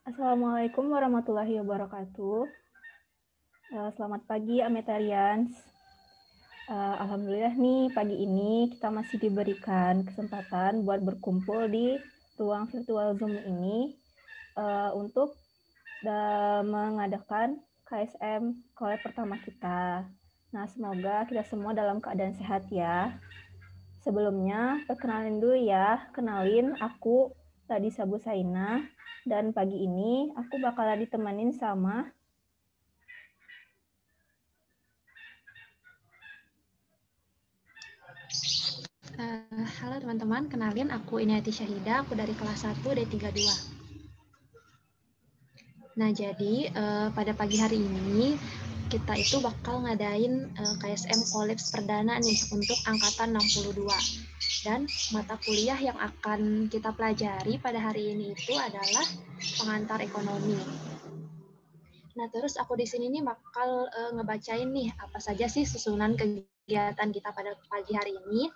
Assalamualaikum warahmatullahi wabarakatuh. Selamat pagi, Ametarians. Alhamdulillah nih, pagi ini kita masih diberikan kesempatan buat berkumpul di ruang virtual Zoom ini untuk mengadakan KSM Collab pertama kita. Nah, semoga kita semua dalam keadaan sehat ya. Sebelumnya, perkenalin dulu ya. Kenalin, aku Tadi Sabu Saina. Dan pagi ini aku bakalan ditemenin sama Halo teman-teman, kenalin aku Inayati Syahida, aku dari kelas 1 D32. Nah, jadi pada pagi hari ini kita itu bakal ngadain KSM Collabs perdana nih untuk angkatan 62. Dan mata kuliah yang akan kita pelajari pada hari ini itu adalah pengantar ekonomi. Nah, terus aku di sini nih bakal ngebacain nih apa saja sih susunan kegiatan kita pada pagi hari ini.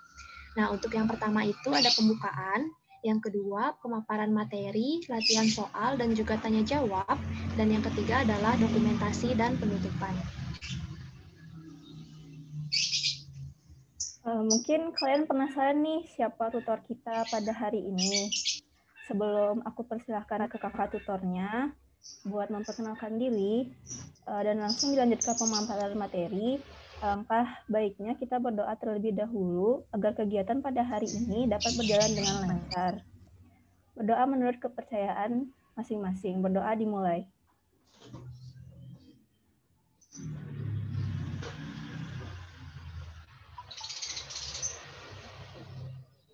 Nah, untuk yang pertama itu ada pembukaan, yang kedua pemaparan materi, latihan soal, dan juga tanya jawab, dan yang ketiga adalah dokumentasi dan penutupan. Mungkin kalian penasaran nih siapa tutor kita pada hari ini. Sebelum aku persilahkan ke kakak tutornya buat memperkenalkan diri dan langsung dilanjut ke pemaparan materi, alangkah baiknya kita berdoa terlebih dahulu agar kegiatan pada hari ini dapat berjalan dengan lancar. Berdoa menurut kepercayaan masing-masing. Berdoa dimulai.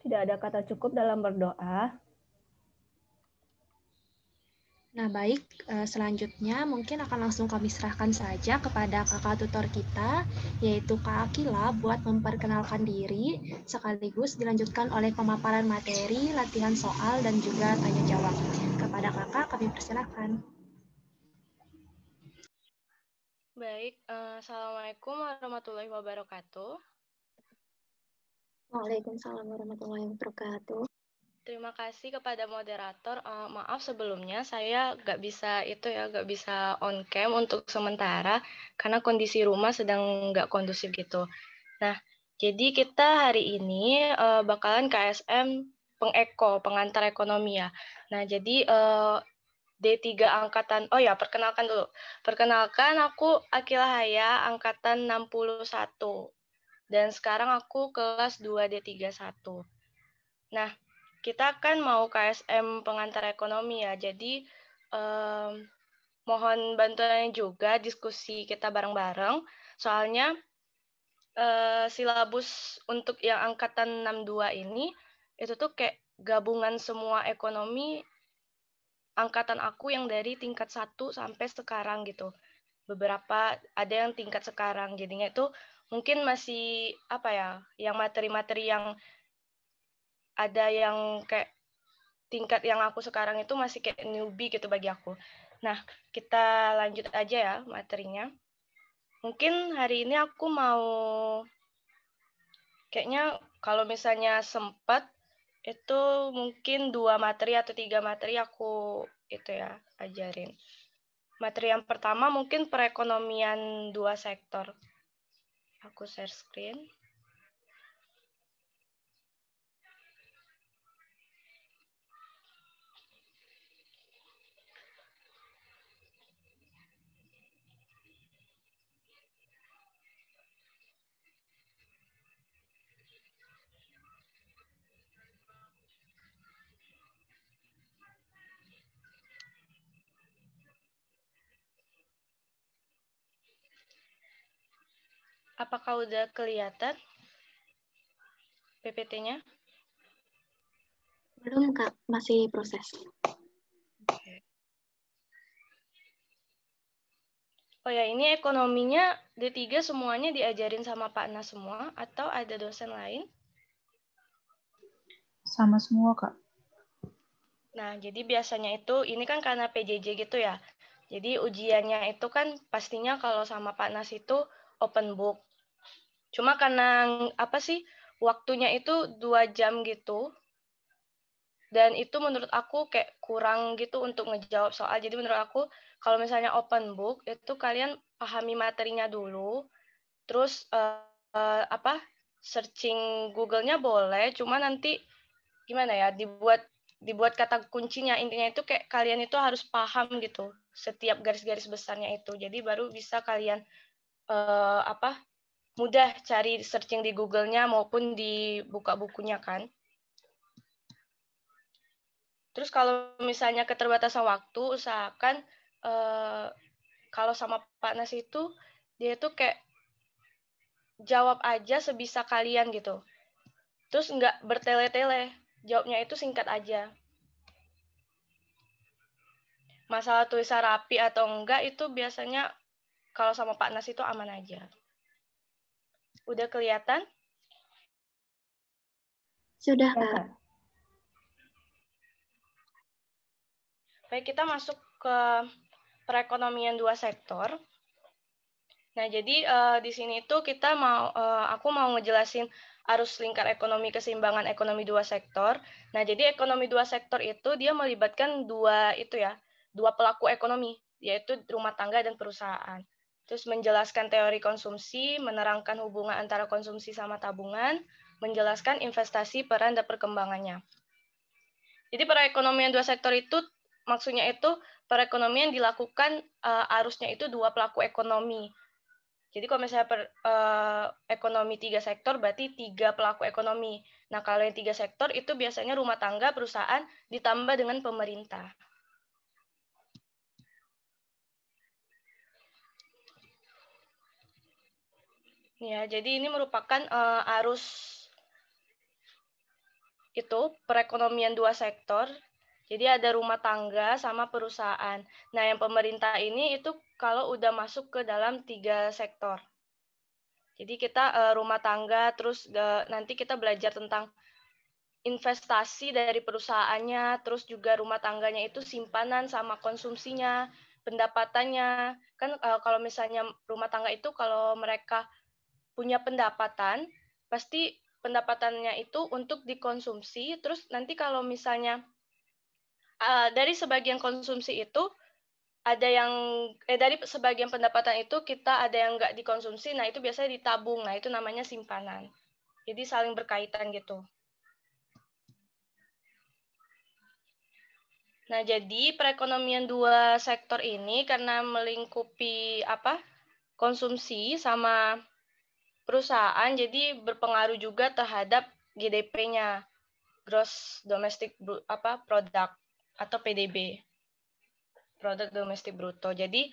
Tidak ada kata cukup dalam berdoa. Nah, baik, selanjutnya mungkin akan langsung kami serahkan saja kepada kakak tutor kita, yaitu Kak Akila, buat memperkenalkan diri, sekaligus dilanjutkan oleh pemaparan materi, latihan soal, dan juga tanya jawab. Kepada kakak, kami persilahkan. Baik, Assalamualaikum warahmatullahi wabarakatuh. Waalaikumsalam warahmatullahi wabarakatuh. Terima kasih kepada moderator. Maaf sebelumnya saya nggak bisa on cam untuk sementara karena kondisi rumah sedang nggak kondusif gitu. Nah, jadi kita hari ini bakalan KSM pengantar ekonomi ya. Nah, jadi D3 angkatan, perkenalkan dulu. Perkenalkan, aku Akila Haya, angkatan 61. Dan sekarang aku kelas 2 D31. Nah, kita kan mau KSM pengantar ekonomi ya, jadi mohon bantuannya juga diskusi kita bareng-bareng. Soalnya silabus untuk yang angkatan 62 ini itu tuh kayak gabungan semua ekonomi angkatan aku yang dari tingkat 1 sampai sekarang gitu. Beberapa ada yang tingkat sekarang. Jadinya itu mungkin masih apa ya, yang materi-materi yang ada yang kayak tingkat yang aku sekarang itu masih kayak newbie gitu bagi aku. Nah, kita lanjut aja ya materinya. Mungkin hari ini aku mau kayaknya kalau misalnya sempat itu mungkin 2 materi atau 3 materi aku itu ya ajarin. Materi yang pertama mungkin perekonomian 2 sektor. Aku share screen. Apakah udah kelihatan PPT-nya? Belum, Kak. Masih proses. Oke. Oh ya, ini ekonominya D3 semuanya diajarin sama Pak Nas semua atau ada dosen lain? Sama semua, Kak. Nah, jadi biasanya itu, ini kan karena PJJ gitu ya. Jadi ujiannya itu kan pastinya kalau sama Pak Nas itu open book. Cuma karena apa sih, waktunya itu 2 jam gitu. Dan itu menurut aku kayak kurang gitu untuk ngejawab soal. Jadi menurut aku kalau misalnya open book itu kalian pahami materinya dulu. Terus apa searching Google-nya boleh, cuma nanti gimana ya dibuat kata kuncinya. Intinya itu kayak kalian itu harus paham gitu setiap garis-garis besarnya itu. Jadi baru bisa kalian apa mudah cari searching di Google-nya maupun di buka bukunya kan. Terus kalau misalnya keterbatasan waktu, usahakan kalau sama Pak Nas itu dia tuh kayak jawab aja sebisa kalian gitu. Terus nggak bertele-tele, jawabnya itu singkat aja. Masalah tulisan rapi atau enggak itu biasanya kalau sama Pak Nas itu aman aja. Udah kelihatan? Sudah, Ya, Kak. Kak. Baik, kita masuk ke perekonomian 2 sektor. Nah, jadi di sini tuh kita aku mau ngejelasin arus lingkar ekonomi keseimbangan ekonomi 2 sektor. Nah, jadi ekonomi 2 sektor itu dia melibatkan dua pelaku ekonomi, yaitu rumah tangga dan perusahaan. Terus menjelaskan teori konsumsi, menerangkan hubungan antara konsumsi sama tabungan, menjelaskan investasi, peran dan perkembangannya. Jadi perekonomian 2 sektor itu maksudnya itu perekonomian dilakukan arusnya itu 2 pelaku ekonomi. Jadi kalau misalnya ekonomi 3 sektor berarti 3 pelaku ekonomi. Nah, kalau yang 3 sektor itu biasanya rumah tangga, perusahaan, ditambah dengan pemerintah. Ya, jadi ini merupakan arus itu perekonomian 2 sektor. Jadi ada rumah tangga sama perusahaan. Nah, yang pemerintah ini itu kalau udah masuk ke dalam 3 sektor. Jadi kita rumah tangga, terus nanti kita belajar tentang investasi dari perusahaannya, terus juga rumah tangganya itu simpanan sama konsumsinya, pendapatannya. Kan kalau misalnya rumah tangga itu kalau mereka punya pendapatan, pasti pendapatannya itu untuk dikonsumsi, terus nanti kalau misalnya dari sebagian konsumsi itu ada yang dari sebagian pendapatan itu kita ada yang nggak dikonsumsi, nah itu biasanya ditabung, nah itu namanya simpanan. Jadi saling berkaitan gitu. Nah, jadi perekonomian 2 sektor ini karena melingkupi konsumsi sama perusahaan, jadi berpengaruh juga terhadap GDP-nya, Gross Domestic Product atau PDB. produk domestik bruto. Jadi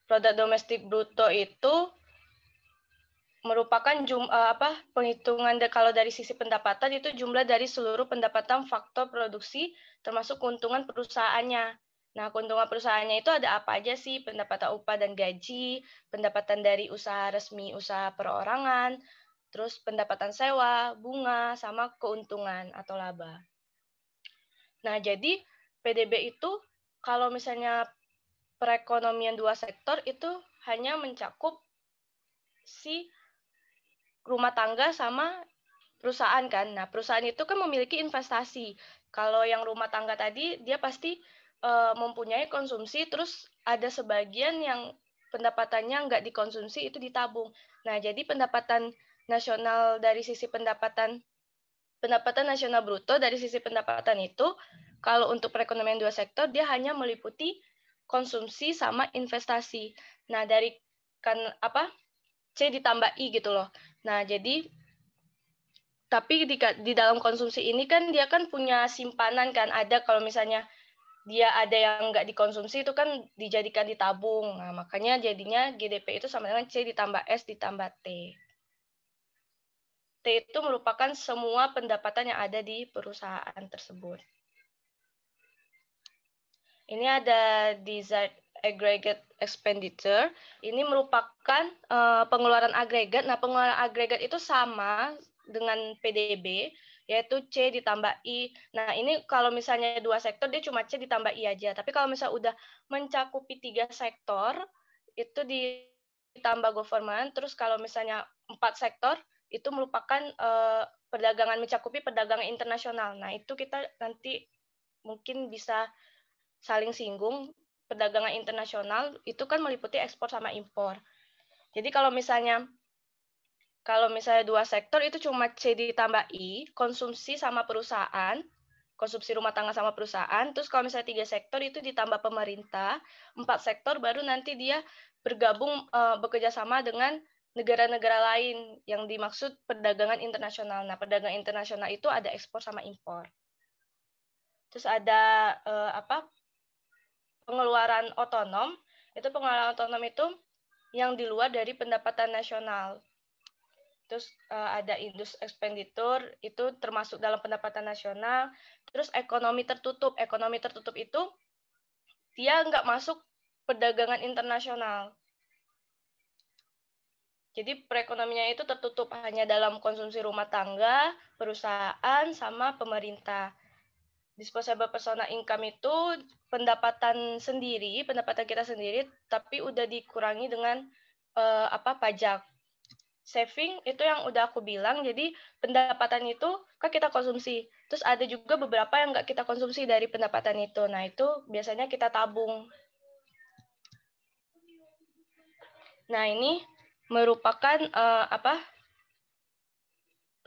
produk domestik bruto itu merupakan penghitungan kalau dari sisi pendapatan itu jumlah dari seluruh pendapatan faktor produksi termasuk keuntungan perusahaannya. Nah, keuntungan perusahaannya itu ada apa aja sih? Pendapatan upah dan gaji, pendapatan dari usaha resmi, usaha perorangan, terus pendapatan sewa, bunga, sama keuntungan atau laba. Nah, jadi PDB itu kalau misalnya perekonomian dua sektor itu hanya mencakup si rumah tangga sama perusahaan kan. Nah, perusahaan itu kan memiliki investasi. Kalau yang rumah tangga tadi, dia pasti mempunyai konsumsi, terus ada sebagian yang pendapatannya nggak dikonsumsi, itu ditabung. Nah, jadi pendapatan nasional dari sisi pendapatan nasional bruto dari sisi pendapatan itu, kalau untuk perekonomian dua sektor, dia hanya meliputi konsumsi sama investasi. Nah, dari kan C ditambah I gitu loh. Nah, jadi tapi di dalam konsumsi ini kan dia kan punya simpanan kan, ada kalau misalnya dia ada yang nggak dikonsumsi itu kan dijadikan ditabung. Nah, makanya jadinya GDP itu sama dengan C ditambah S ditambah T. T itu merupakan semua pendapatan yang ada di perusahaan tersebut. Ini ada desired aggregate expenditure. Ini merupakan pengeluaran agregat. Nah, pengeluaran agregat itu sama dengan PDB, yaitu C ditambah I. Nah, ini kalau misalnya dua sektor, dia cuma C ditambah I aja. Tapi kalau misalnya udah mencakupi 3 sektor, itu ditambah government. Terus kalau misalnya 4 sektor, itu merupakan perdagangan, mencakupi perdagangan internasional. Nah, itu kita nanti mungkin bisa saling singgung. Perdagangan internasional itu kan meliputi ekspor sama impor. Jadi kalau misalnya dua sektor itu cuma C ditambah I, konsumsi sama perusahaan, konsumsi rumah tangga sama perusahaan. Terus kalau misalnya 3 sektor itu ditambah pemerintah, 4 sektor baru nanti dia bergabung bekerja sama dengan negara-negara lain yang dimaksud perdagangan internasional. Nah, perdagangan internasional itu ada ekspor sama impor. Terus ada pengeluaran otonom. Itu pengeluaran otonom itu yang di luar dari pendapatan nasional. Terus ada industri expenditure, itu termasuk dalam pendapatan nasional. Terus ekonomi tertutup. Ekonomi tertutup itu dia nggak masuk perdagangan internasional. Jadi perekonomiannya itu tertutup hanya dalam konsumsi rumah tangga, perusahaan, sama pemerintah. Disposable personal income itu pendapatan kita sendiri, tapi udah dikurangi dengan pajak. Saving itu yang udah aku bilang, jadi pendapatan itu kan kita konsumsi. Terus ada juga beberapa yang nggak kita konsumsi dari pendapatan itu. Nah, itu biasanya kita tabung. Nah, ini merupakan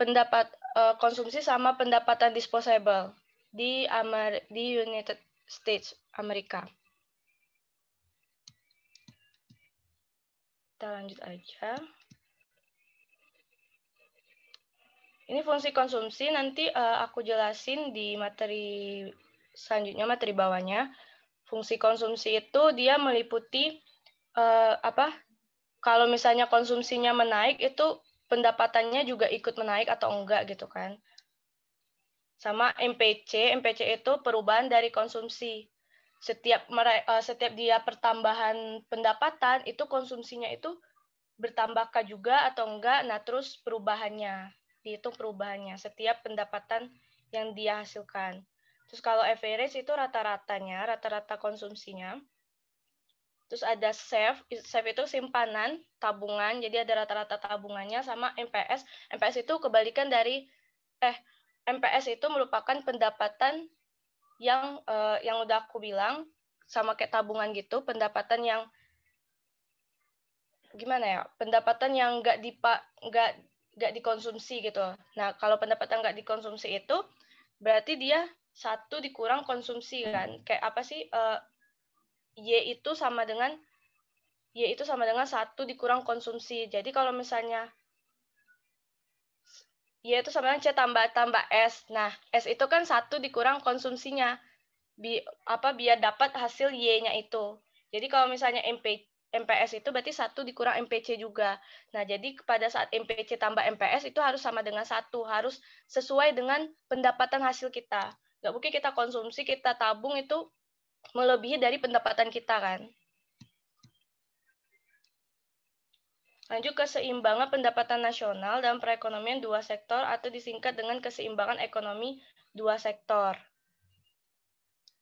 pendapat konsumsi sama pendapatan disposable di United States Amerika. Kita lanjut aja. Ini fungsi konsumsi, nanti aku jelasin di materi selanjutnya, materi bawahnya. Fungsi konsumsi itu dia meliputi kalau misalnya konsumsinya menaik, itu pendapatannya juga ikut menaik atau enggak gitu kan. Sama MPC itu perubahan dari konsumsi. Setiap dia pertambahan pendapatan, itu konsumsinya itu bertambahkah juga atau enggak. Nah, terus perubahannya, dihitung perubahannya setiap pendapatan yang dia hasilkan. Terus kalau average itu rata-ratanya, rata-rata konsumsinya. Terus ada save itu simpanan, tabungan, jadi ada rata-rata tabungannya. Sama MPS. MPS itu kebalikan dari MPS itu merupakan pendapatan yang udah aku bilang, sama kayak tabungan gitu, pendapatan yang gimana ya, pendapatan yang nggak dikonsumsi gitu. Nah, kalau pendapatan nggak dikonsumsi itu berarti dia 1 dikurang konsumsi kan. Kayak apa sih, Y itu sama dengan 1 dikurang konsumsi. Jadi kalau misalnya Y itu sama dengan C tambah S. Nah, S itu kan 1 dikurang konsumsinya. biar dapat hasil Y-nya itu. Jadi kalau misalnya MPS itu berarti 1 dikurang MPC juga. Nah, jadi pada saat MPC tambah MPS itu harus sama dengan 1, harus sesuai dengan pendapatan hasil kita. Nggak mungkin kita konsumsi, kita tabung itu melebihi dari pendapatan kita kan. Lanjut, keseimbangan pendapatan nasional dalam perekonomian dua sektor atau disingkat dengan keseimbangan ekonomi dua sektor.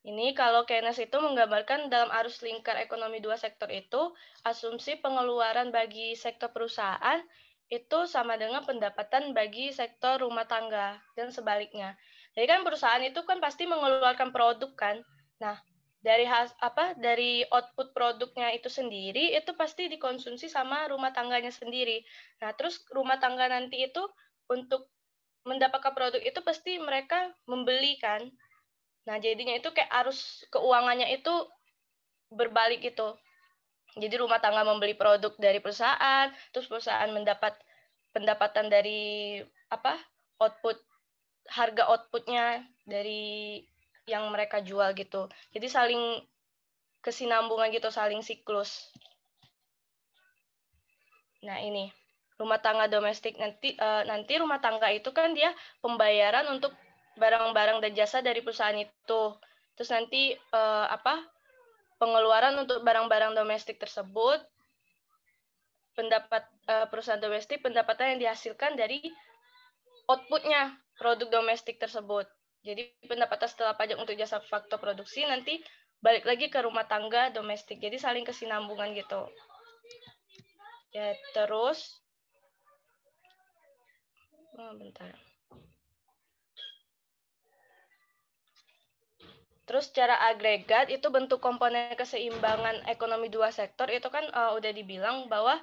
Ini kalau Keynes itu menggambarkan dalam arus lingkar ekonomi dua sektor itu, asumsi pengeluaran bagi sektor perusahaan itu sama dengan pendapatan bagi sektor rumah tangga dan sebaliknya. Jadi kan perusahaan itu kan pasti mengeluarkan produk kan. Nah, dari output produknya itu sendiri itu pasti dikonsumsi sama rumah tangganya sendiri. Nah, terus rumah tangga nanti itu untuk mendapatkan produk itu pasti mereka membeli kan. Nah, jadinya itu kayak arus keuangannya itu berbalik gitu. Jadi rumah tangga membeli produk dari perusahaan, terus perusahaan mendapat pendapatan dari harga outputnya dari yang mereka jual gitu. Jadi saling kesinambungan gitu, saling siklus. Nah, ini rumah tangga domestik nanti rumah tangga itu kan dia pembayaran untuk barang-barang dan jasa dari perusahaan itu. Terus nanti pengeluaran untuk barang-barang domestik tersebut, perusahaan domestik pendapatan yang dihasilkan dari outputnya produk domestik tersebut. Jadi pendapatan setelah pajak untuk jasa faktor produksi nanti balik lagi ke rumah tangga domestik. Jadi saling kesinambungan gitu. Ya, terus bentar. Terus secara agregat itu bentuk komponen keseimbangan ekonomi dua sektor itu kan udah dibilang bahwa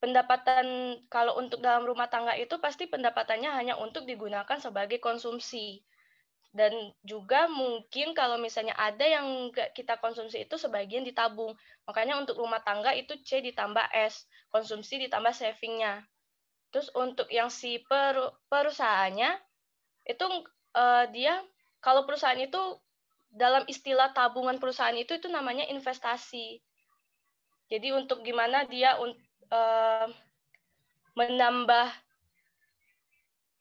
pendapatan kalau untuk dalam rumah tangga itu pasti pendapatannya hanya untuk digunakan sebagai konsumsi. Dan juga mungkin kalau misalnya ada yang kita konsumsi itu sebagian ditabung. Makanya untuk rumah tangga itu C ditambah S, konsumsi ditambah savingnya. Terus untuk yang si perusahaannya itu dia kalau perusahaan itu dalam istilah tabungan perusahaan itu namanya investasi. Jadi untuk gimana dia menambah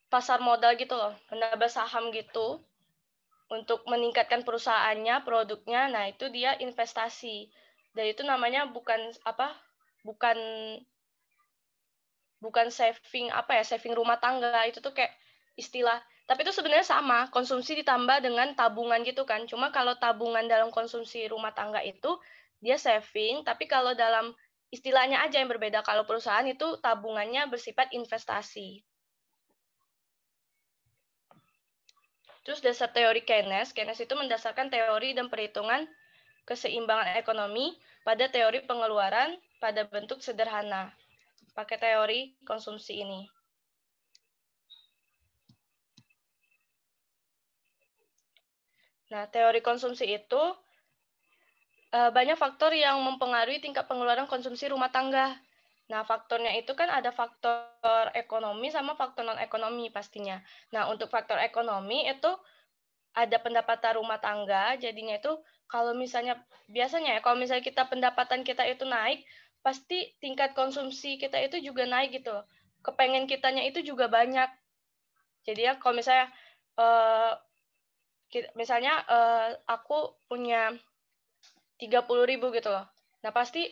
pasar modal gitu loh, menambah saham gitu untuk meningkatkan perusahaannya, produknya. Nah, itu dia investasi. Dan itu namanya bukan saving saving rumah tangga. Itu tuh kayak istilah. Tapi itu sebenarnya sama, konsumsi ditambah dengan tabungan gitu kan. Cuma kalau tabungan dalam konsumsi rumah tangga itu dia saving, tapi kalau dalam istilahnya aja yang berbeda. Kalau perusahaan itu tabungannya bersifat investasi. Terus dasar teori Keynes itu mendasarkan teori dan perhitungan keseimbangan ekonomi pada teori pengeluaran pada bentuk sederhana. Pakai teori konsumsi ini. Nah, teori konsumsi itu banyak faktor yang mempengaruhi tingkat pengeluaran konsumsi rumah tangga. Nah, faktornya itu kan ada faktor ekonomi sama faktor non-ekonomi pastinya. Nah, untuk faktor ekonomi itu ada pendapatan rumah tangga, jadinya itu kalau misalnya biasanya ya, kalau misalnya pendapatan kita itu naik, pasti tingkat konsumsi kita itu juga naik gitu. Kepengen kitanya itu juga banyak. Jadi ya kalau misalnya aku punya 30.000 gitu loh. Nah, pasti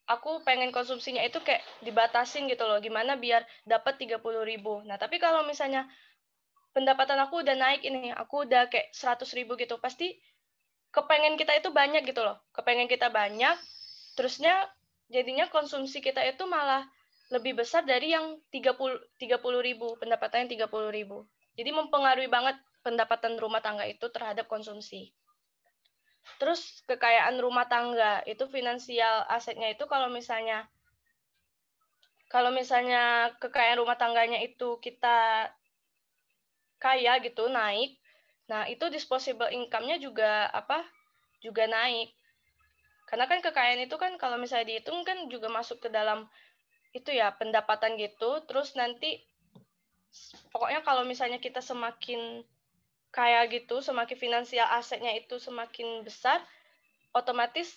aku pengen konsumsinya itu kayak dibatasin gitu loh. Gimana biar dapat 30.000. Nah, tapi kalau misalnya pendapatan aku udah naik ini, aku udah kayak 100.000 gitu, pasti kepengen kita itu banyak gitu loh. Kepengen kita banyak, terusnya jadinya konsumsi kita itu malah lebih besar dari yang 30.000, pendapatannya 30.000. Jadi mempengaruhi banget pendapatan rumah tangga itu terhadap konsumsi. Terus kekayaan rumah tangga itu finansial asetnya itu kalau misalnya kekayaan rumah tangganya itu kita kaya gitu naik, nah itu disposable income-nya juga juga naik. Karena kan kekayaan itu kan kalau misalnya dihitung kan juga masuk ke dalam itu ya pendapatan gitu. Terus nanti pokoknya kalau misalnya kita semakin kaya gitu, semakin finansial asetnya itu semakin besar, otomatis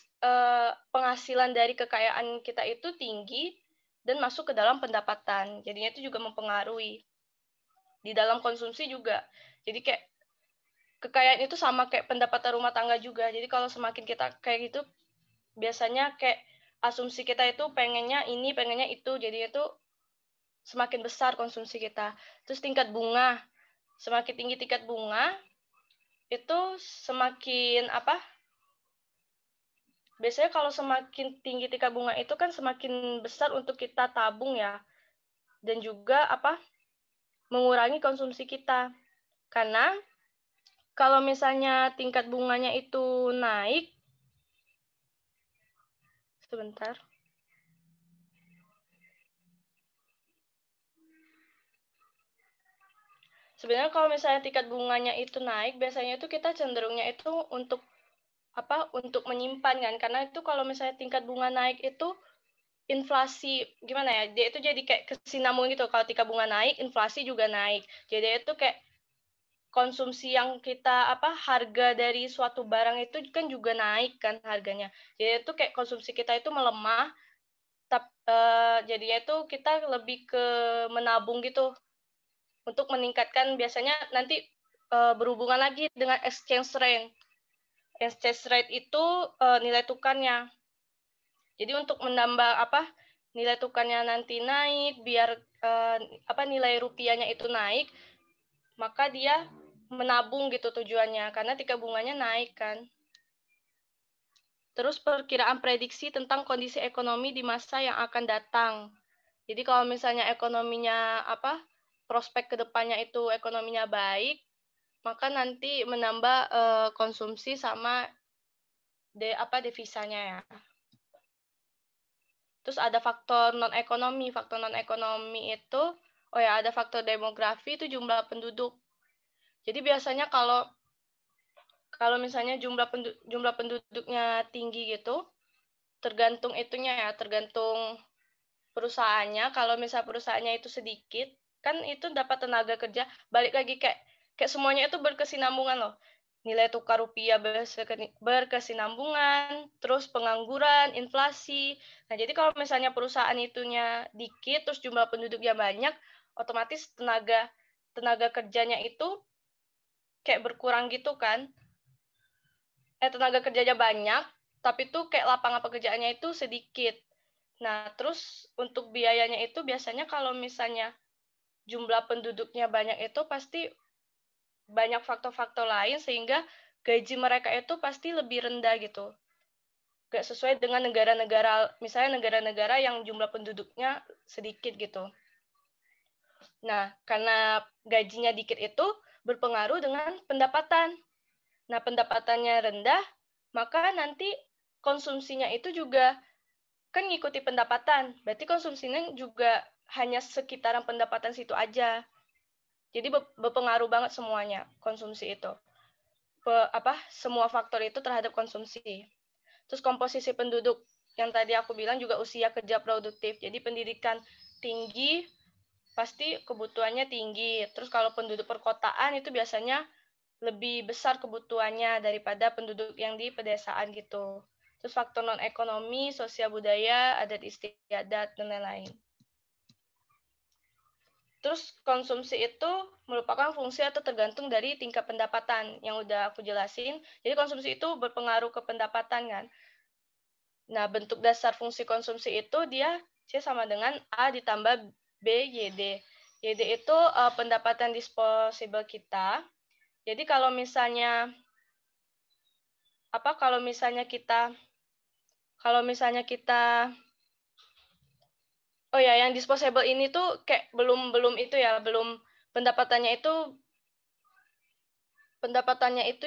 penghasilan dari kekayaan kita itu tinggi dan masuk ke dalam pendapatan. Jadinya itu juga mempengaruhi. Di dalam konsumsi juga. Jadi kayak kekayaan itu sama kayak pendapatan rumah tangga juga. Jadi kalau semakin kita kayak gitu, biasanya kayak asumsi kita itu pengennya ini, pengennya itu. Jadi itu semakin besar konsumsi kita. Terus tingkat bunga. Semakin tinggi tingkat bunga, itu semakin apa? Biasanya kalau semakin tinggi tingkat bunga itu kan semakin besar untuk kita tabung ya. Dan juga apa? Mengurangi konsumsi kita. Karena kalau misalnya tingkat bunganya itu naik, sebentar. Sebenarnya kalau misalnya tingkat bunganya itu naik, biasanya itu kita cenderungnya itu untuk apa? Untuk menyimpan kan. Karena itu kalau misalnya tingkat bunga naik itu inflasi gimana ya? Dia itu jadi kayak kesinambungan gitu. Kalau tingkat bunga naik, inflasi juga naik. Jadi itu kayak konsumsi yang kita apa? Harga dari suatu barang itu kan juga naik kan harganya. Jadi itu kayak konsumsi kita itu melemah. Jadinya itu kita lebih ke menabung gitu. Untuk meningkatkan biasanya nanti berhubungan lagi dengan exchange rate. Exchange rate itu nilai tukarnya. Jadi untuk menambah apa nilai tukarnya nanti naik, biar apa nilai rupiahnya itu naik, maka dia menabung gitu tujuannya, karena tingkat bunganya naik kan. Terus perkiraan prediksi tentang kondisi ekonomi di masa yang akan datang. Jadi kalau misalnya ekonominya apa prospek kedepannya itu ekonominya baik, maka nanti menambah konsumsi sama devisanya ya. Terus ada faktor non ekonomi. Faktor non ekonomi itu, oh ya ada faktor demografi itu jumlah penduduk. Jadi biasanya kalau misalnya jumlah penduduknya tinggi gitu, tergantung itunya ya, tergantung perusahaannya. Kalau misal perusahaannya itu sedikit, kan itu dapat tenaga kerja, balik lagi kayak semuanya itu berkesinambungan loh. Nilai tukar rupiah berkesinambungan, terus pengangguran, inflasi. Nah, jadi kalau misalnya perusahaan itunya dikit, terus jumlah penduduknya banyak, otomatis tenaga kerjanya itu kayak berkurang gitu kan. Tenaga kerjanya banyak, tapi tuh kayak lapangan pekerjaannya itu sedikit. Nah, terus untuk biayanya itu biasanya kalau misalnya jumlah penduduknya banyak itu pasti banyak faktor-faktor lain sehingga gaji mereka itu pasti lebih rendah gitu. Gak sesuai dengan negara-negara, misalnya negara-negara yang jumlah penduduknya sedikit gitu. Nah, karena gajinya dikit itu berpengaruh dengan pendapatan. Nah, pendapatannya rendah, maka nanti konsumsinya itu juga kan ngikuti pendapatan. Berarti konsumsinya juga hanya sekitaran pendapatan situ aja. Jadi berpengaruh banget semuanya konsumsi itu. Semua faktor itu terhadap konsumsi. Terus komposisi penduduk yang tadi aku bilang juga usia kerja produktif. Jadi pendidikan tinggi pasti kebutuhannya tinggi. Terus kalau penduduk perkotaan itu biasanya lebih besar kebutuhannya daripada penduduk yang di pedesaan gitu. Terus faktor non ekonomi, sosial budaya, adat istiadat dan lain-lain. Terus konsumsi itu merupakan fungsi atau tergantung dari tingkat pendapatan yang udah aku jelasin. Jadi konsumsi itu berpengaruh ke pendapatan kan. Nah, bentuk dasar fungsi konsumsi itu dia C sama dengan A ditambah B YD. YD itu pendapatan disposable kita. Jadi kalau misalnya oh ya, yang disposable ini tuh kayak belum itu ya, belum pendapatannya itu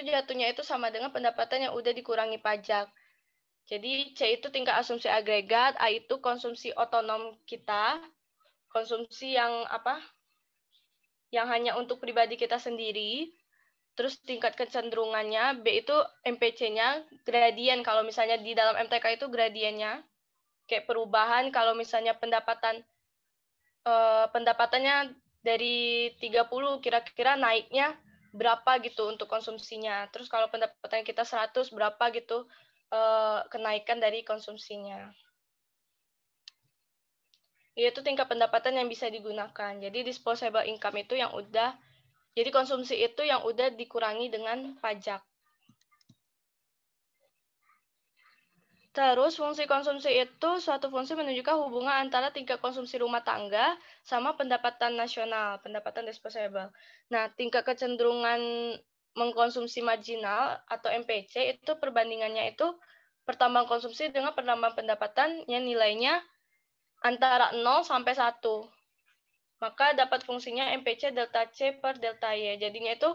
jatuhnya itu sama dengan pendapatan yang udah dikurangi pajak. Jadi C itu tingkat asumsi agregat, A itu konsumsi otonom kita, konsumsi yang yang hanya untuk pribadi kita sendiri. Terus tingkat kecenderungannya, B itu MPC-nya, gradien. Kalau misalnya di dalam MTK itu gradiennya, kayak perubahan kalau misalnya pendapatannya dari 30 kira-kira naiknya berapa gitu untuk konsumsinya. Terus kalau pendapatan kita 100 berapa gitu kenaikan dari konsumsinya. Yaitu tingkat pendapatan yang bisa digunakan. Jadi disposable income itu yang udah, jadi konsumsi itu yang udah dikurangi dengan pajak. Terus fungsi konsumsi itu suatu fungsi menunjukkan hubungan antara tingkat konsumsi rumah tangga sama pendapatan nasional, pendapatan disposable. Nah, tingkat kecenderungan mengkonsumsi marginal atau MPC itu perbandingannya itu pertambahan konsumsi dengan penambahan pendapatan yang nilainya antara 0 sampai 1. Maka dapat fungsinya MPC delta C per delta Y. Jadinya itu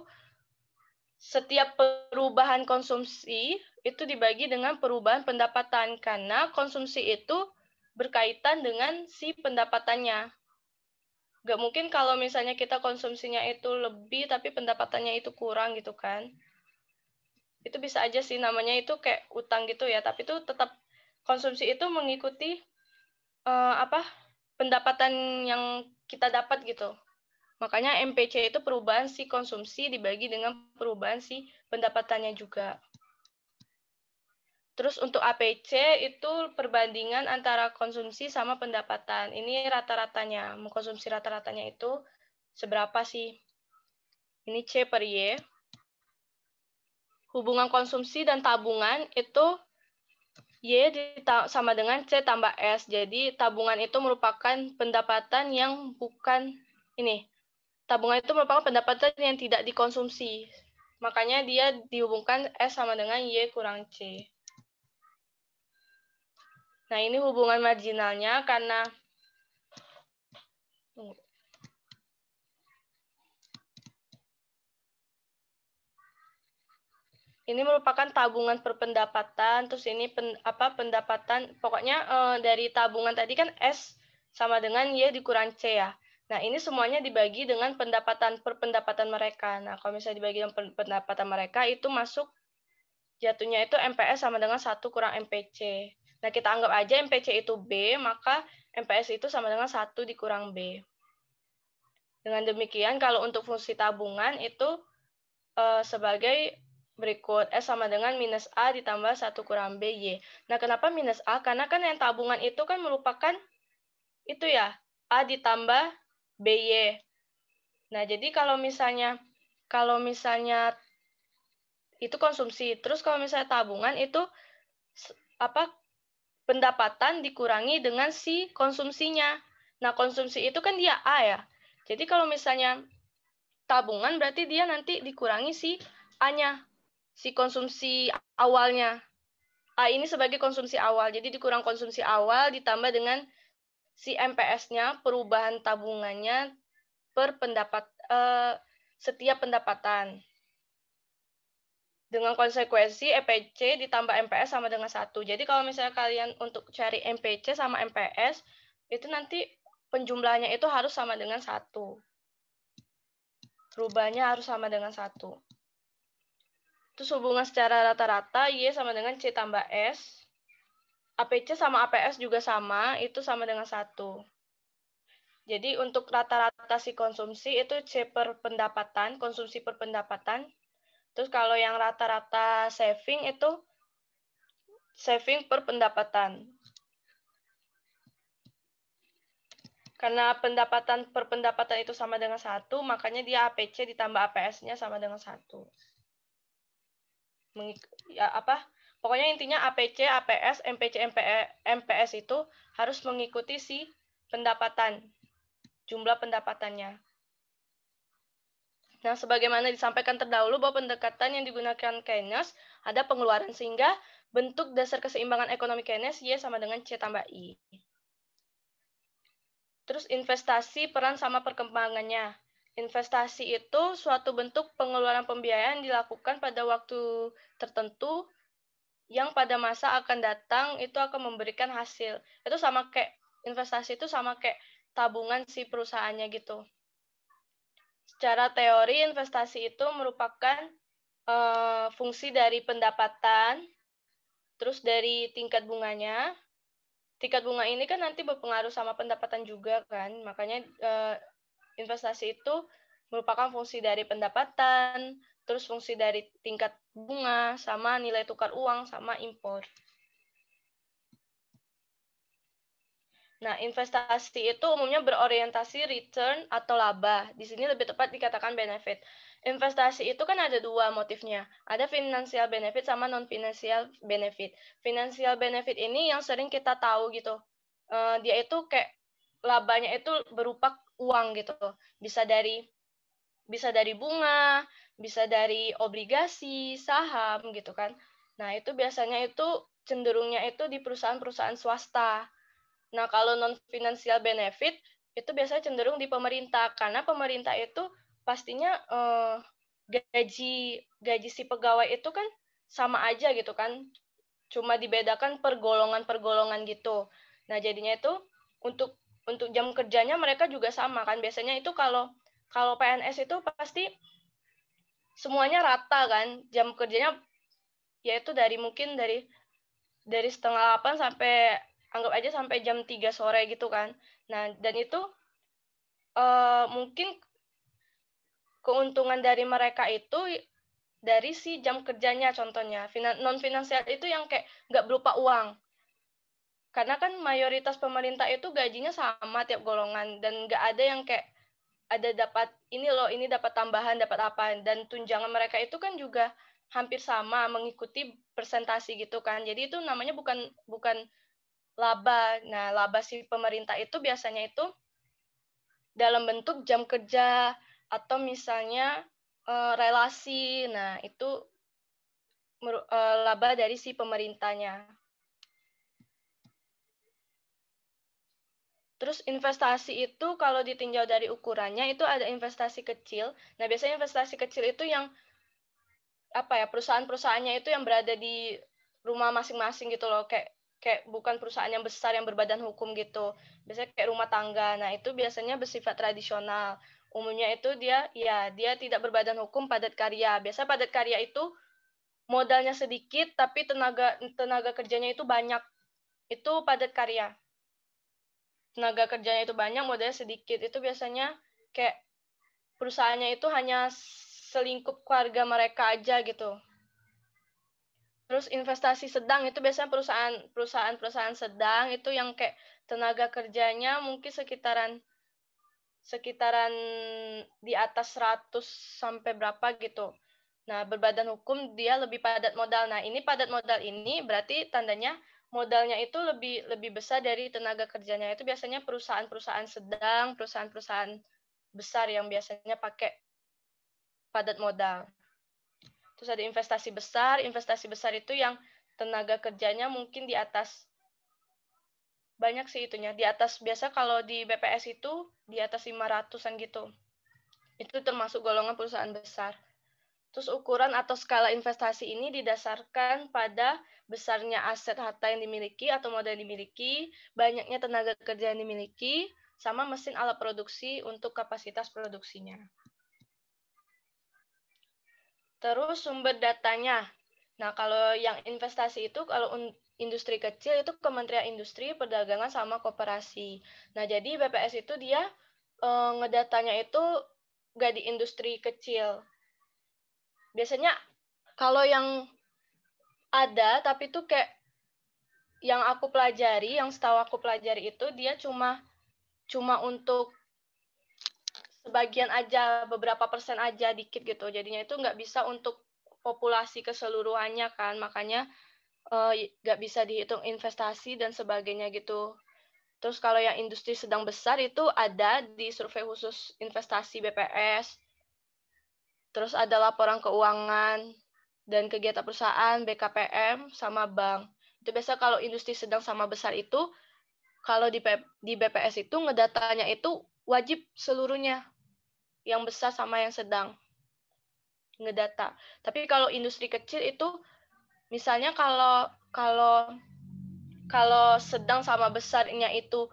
setiap perubahan konsumsi itu dibagi dengan perubahan pendapatan karena konsumsi itu berkaitan dengan si pendapatannya. Gak mungkin kalau misalnya kita konsumsinya itu lebih tapi pendapatannya itu kurang gitu kan. Itu bisa aja sih namanya itu kayak utang gitu ya, tapi itu tetap konsumsi itu mengikuti pendapatan yang kita dapat gitu. Makanya MPC itu perubahan si konsumsi dibagi dengan perubahan si pendapatannya juga. Terus untuk APC itu perbandingan antara konsumsi sama pendapatan. Ini rata-ratanya, mengkonsumsi rata-ratanya itu seberapa sih? Ini C per Y. Hubungan konsumsi dan tabungan itu Y sama dengan C tambah S. Jadi tabungan itu merupakan pendapatan yang bukan ini. Tabungan itu merupakan pendapatan yang tidak dikonsumsi. Makanya dia dihubungkan S sama dengan Y kurang C. Nah, ini hubungan marginalnya karena ini merupakan tabungan per pendapatan, terus ini pendapatan, pokoknya dari tabungan tadi kan S sama dengan Y dikurang C ya. Nah, ini semuanya dibagi dengan pendapatan per pendapatan mereka. Nah, kalau misalnya dibagi dengan pendapatan mereka, itu masuk jatuhnya itu MPS sama dengan 1 kurang MPC. Nah, kita anggap aja MPC itu B, maka MPS itu sama dengan 1 dikurang B. Dengan demikian, kalau untuk fungsi tabungan itu sebagai berikut. S sama dengan minus A ditambah 1 kurang B, Y. Nah, kenapa minus A? Karena kan yang tabungan itu kan merupakan itu ya, A ditambah BY. Nah, jadi kalau misalnya itu konsumsi, terus kalau misalnya tabungan itu pendapatan dikurangi dengan si konsumsinya. Nah, konsumsi itu kan dia A ya. Jadi kalau misalnya tabungan berarti dia nanti dikurangi si A-nya, si konsumsi awalnya. A ini sebagai konsumsi awal. Jadi dikurang konsumsi awal ditambah dengan si MPS-nya, perubahan tabungannya per setiap pendapatan. Dengan konsekuensi EPC ditambah MPS sama dengan 1. Jadi kalau misalnya kalian untuk cari MPC sama MPS, itu nanti penjumlahannya itu harus sama dengan 1. Perubahannya harus sama dengan 1. Terus hubungan secara rata-rata, Y sama dengan C tambah S. APC sama APS juga sama, itu sama dengan 1. Jadi untuk rata-rata si konsumsi itu C per pendapatan, konsumsi per pendapatan. Terus kalau yang rata-rata saving itu saving per pendapatan. Karena pendapatan per pendapatan itu sama dengan 1, makanya dia APC ditambah APS-nya sama dengan 1. Pokoknya intinya APC, APS, MPC, MPS itu harus mengikuti si pendapatan, jumlah pendapatannya. Nah, sebagaimana disampaikan terdahulu bahwa pendekatan yang digunakan Keynes ada pengeluaran sehingga bentuk dasar keseimbangan ekonomi Keynes Y sama dengan C tambah I. Terus investasi, peran sama perkembangannya. Investasi itu suatu bentuk pengeluaran pembiayaan dilakukan pada waktu tertentu yang pada masa akan datang itu akan memberikan hasil. Itu sama kayak investasi itu sama kayak tabungan si perusahaannya gitu. Secara teori, investasi itu merupakan fungsi dari pendapatan, terus dari tingkat bunganya. Tingkat bunga ini kan nanti berpengaruh sama pendapatan juga kan. Makanya investasi itu merupakan fungsi dari pendapatan, terus fungsi dari tingkat bunga, sama nilai tukar uang, sama impor. Nah, investasi itu umumnya berorientasi return atau laba. Di sini lebih tepat dikatakan benefit. Investasi itu kan ada dua motifnya. Ada financial benefit sama non-financial benefit. Financial benefit ini yang sering kita tahu gitu. Dia itu kayak labanya itu berupa uang gitu. Bisa dari bunga, bisa dari obligasi, saham gitu kan. Nah, itu biasanya itu cenderungnya itu di perusahaan-perusahaan swasta. Nah, kalau non-financial benefit, itu biasanya cenderung di pemerintah, karena pemerintah itu pastinya gaji si pegawai itu kan sama aja gitu kan, cuma dibedakan per golongan gitu. Nah, jadinya itu untuk jam kerjanya mereka juga sama kan, biasanya itu kalau PNS itu pasti semuanya rata kan, jam kerjanya yaitu mungkin dari 7:30 sampai anggap aja sampai jam 3 sore gitu kan. Nah, dan itu mungkin keuntungan dari mereka itu dari si jam kerjanya contohnya. Non-finansial itu yang kayak nggak berupa uang. Karena kan mayoritas pemerintah itu gajinya sama tiap golongan dan nggak ada yang kayak ada dapat ini loh, ini dapat tambahan, dapat apa. Dan tunjangan mereka itu kan juga hampir sama mengikuti persentasi gitu kan. Jadi itu namanya bukan laba. Nah, laba si pemerintah itu biasanya itu dalam bentuk jam kerja atau misalnya relasi. Nah, itu laba dari si pemerintahnya. Terus investasi itu kalau ditinjau dari ukurannya itu ada investasi kecil. Nah, biasanya investasi kecil itu yang perusahaan-perusahaannya itu yang berada di rumah masing-masing gitu loh, kayak bukan perusahaan yang besar yang berbadan hukum gitu. Biasanya kayak rumah tangga. Nah, itu biasanya bersifat tradisional. Umumnya itu dia tidak berbadan hukum, padat karya. Biasa padat karya itu modalnya sedikit tapi tenaga kerjanya itu banyak. Itu padat karya. Tenaga kerjanya itu banyak, modalnya sedikit. Itu biasanya kayak perusahaannya itu hanya selingkup keluarga mereka aja gitu. Terus investasi sedang itu biasanya perusahaan sedang itu yang kayak tenaga kerjanya mungkin sekitaran di atas 100 sampai berapa gitu. Nah, berbadan hukum dia lebih padat modal. Nah, ini padat modal ini berarti tandanya modalnya itu lebih besar dari tenaga kerjanya. Itu biasanya perusahaan-perusahaan sedang, perusahaan-perusahaan besar yang biasanya pakai padat modal. Terus ada investasi besar itu yang tenaga kerjanya mungkin di atas, banyak sih itunya, di atas biasa kalau di BPS itu di atas 500-an gitu. Itu termasuk golongan perusahaan besar. Terus ukuran atau skala investasi ini didasarkan pada besarnya aset harta yang dimiliki atau modal yang dimiliki, banyaknya tenaga kerja yang dimiliki, sama mesin alat produksi untuk kapasitas produksinya. Terus sumber datanya. Nah, kalau yang investasi itu, kalau industri kecil itu Kementerian Industri, Perdagangan, sama Koperasi. Nah, jadi BPS itu dia ngedatanya itu nggak di industri kecil. Biasanya kalau yang ada, tapi tuh kayak yang aku pelajari, yang setahu aku pelajari itu dia cuma untuk sebagian aja, beberapa persen aja, dikit gitu. Jadinya itu nggak bisa untuk populasi keseluruhannya kan, makanya nggak bisa dihitung investasi dan sebagainya gitu. Terus kalau yang industri sedang besar itu ada di survei khusus investasi BPS. Terus ada laporan keuangan dan kegiatan perusahaan, BKPM, sama bank. Itu biasa kalau industri sedang sama besar itu, kalau di BPS itu ngedatanya itu wajib seluruhnya, yang besar sama yang sedang ngedata. Tapi kalau industri kecil itu, misalnya kalau sedang sama besarnya itu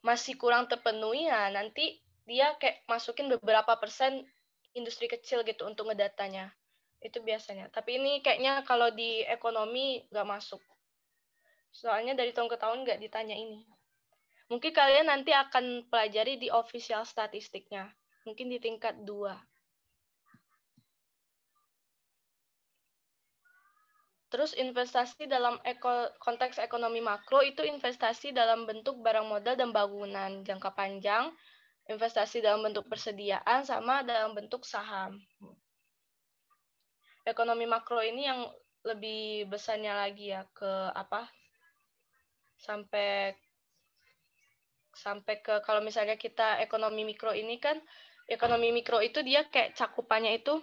masih kurang terpenuhi, ya nanti dia kayak masukin beberapa persen industri kecil gitu untuk ngedatanya. Itu biasanya. Tapi ini kayaknya kalau di ekonomi nggak masuk. Soalnya dari tahun ke tahun nggak ditanya ini. Mungkin kalian nanti akan pelajari di official statistiknya. mungkin di tingkat 2. Terus investasi dalam konteks ekonomi makro itu investasi dalam bentuk barang modal dan bangunan jangka panjang, investasi dalam bentuk persediaan, sama dalam bentuk saham. Ekonomi makro ini yang lebih besarnya lagi ya ke apa? Sampai ke kalau misalnya kita ekonomi mikro ini kan, ekonomi mikro itu dia kayak cakupannya itu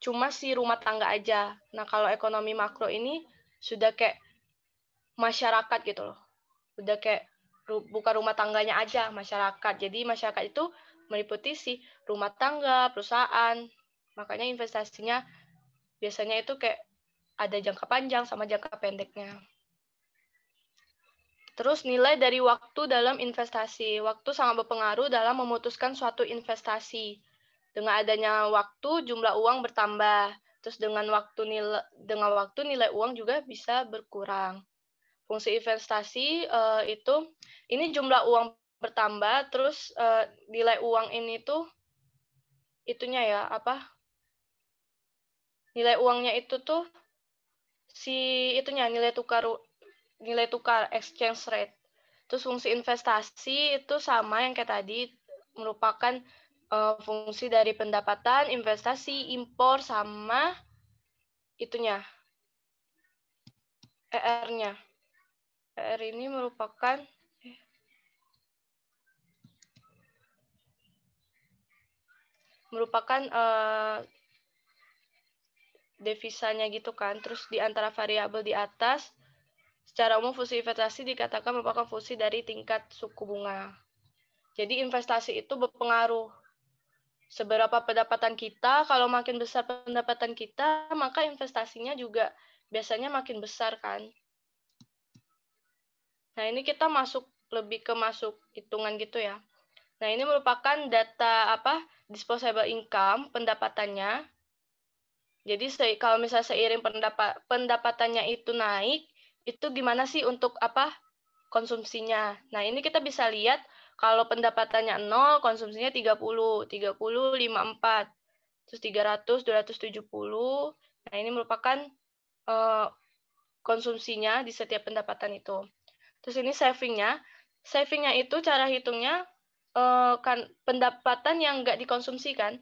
cuma si rumah tangga aja. Nah, kalau ekonomi makro ini sudah kayak masyarakat gitu loh. Udah kayak bukan rumah tangganya aja, masyarakat. Jadi masyarakat itu meliputi si rumah tangga, perusahaan. Makanya investasinya biasanya itu kayak ada jangka panjang sama jangka pendeknya. Terus nilai dari waktu dalam investasi. Waktu sangat berpengaruh dalam memutuskan suatu investasi. Dengan adanya waktu, jumlah uang bertambah. Terus dengan waktu nilai uang juga bisa berkurang. Fungsi investasi itu ini jumlah uang bertambah, terus nilai uang ini tuh itunya ya apa? Nilai uangnya itu tuh si itunya nilai tukar exchange rate. Terus fungsi investasi itu sama yang kayak tadi, merupakan fungsi dari pendapatan, investasi, impor, sama itunya ER-nya. ER ini merupakan devisanya gitu kan. Terus di antara variabel di atas, secara umum fungsi investasi dikatakan merupakan fungsi dari tingkat suku bunga. Jadi investasi itu berpengaruh. Seberapa pendapatan kita, kalau makin besar pendapatan kita, maka investasinya juga biasanya makin besar kan. Nah, ini kita lebih ke masuk hitungan gitu ya. Nah, ini merupakan data disposable income, pendapatannya. Jadi kalau misalnya seiring pendapatannya itu naik, itu gimana sih untuk konsumsinya. Nah, ini kita bisa lihat kalau pendapatannya 0, konsumsinya 30, 54, terus 300, 270. Nah, ini merupakan konsumsinya di setiap pendapatan itu. Terus ini savingnya. Savingnya itu cara hitungnya kan pendapatan yang nggak dikonsumsi kan.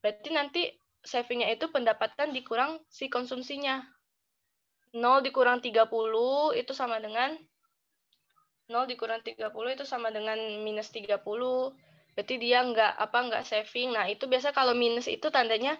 Berarti nanti savingnya itu pendapatan dikurang si konsumsinya. 0 dikurang 30 itu sama dengan 0 dikurang 30 itu sama dengan minus 30. Berarti dia nggak saving. Nah, itu biasa kalau minus itu tandanya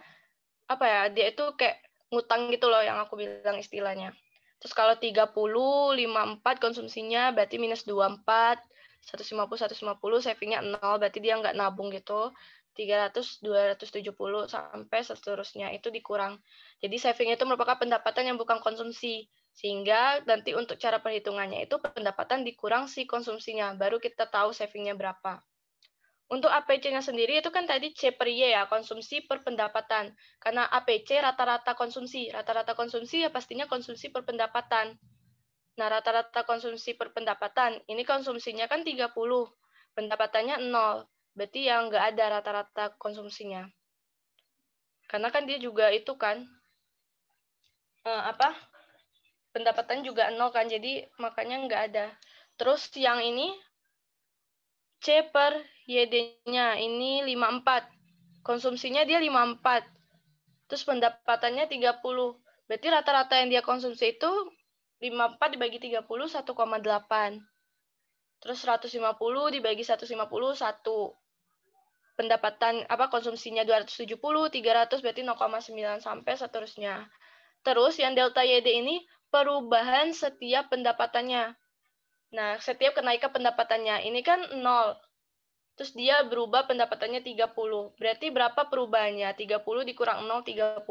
dia itu kayak ngutang gitu loh yang aku bilang istilahnya. Terus kalau 30, 54 konsumsinya berarti minus 24, 150, savingnya 0, berarti dia nggak nabung gitu. 300, 270, sampai seterusnya itu dikurang. Jadi saving itu merupakan pendapatan yang bukan konsumsi. Sehingga nanti untuk cara perhitungannya itu pendapatan dikurang si konsumsinya. Baru kita tahu savingnya berapa. Untuk APC-nya sendiri itu kan tadi C per Y ya, konsumsi per pendapatan. Karena APC rata-rata konsumsi. Rata-rata konsumsi ya pastinya konsumsi per pendapatan. Nah, rata-rata konsumsi per pendapatan, ini konsumsinya kan 30, pendapatannya 0. Berarti yang nggak ada rata-rata konsumsinya. Karena kan dia juga itu kan, pendapatan juga 0 kan, jadi makanya nggak ada. Terus yang ini, C per YD-nya ini 54. Konsumsinya dia 54. Terus pendapatannya 30. Berarti rata-rata yang dia konsumsi itu 54 dibagi 30, 1,8. Terus 150 dibagi 150, 1. Pendapatan konsumsinya 270, 300 berarti 0,9 sampai seterusnya. Terus yang delta YD ini perubahan setiap pendapatannya. Nah, setiap kenaikan pendapatannya ini kan 0. Terus dia berubah pendapatannya 30. Berarti berapa perubahannya? 30 dikurang 0, 30.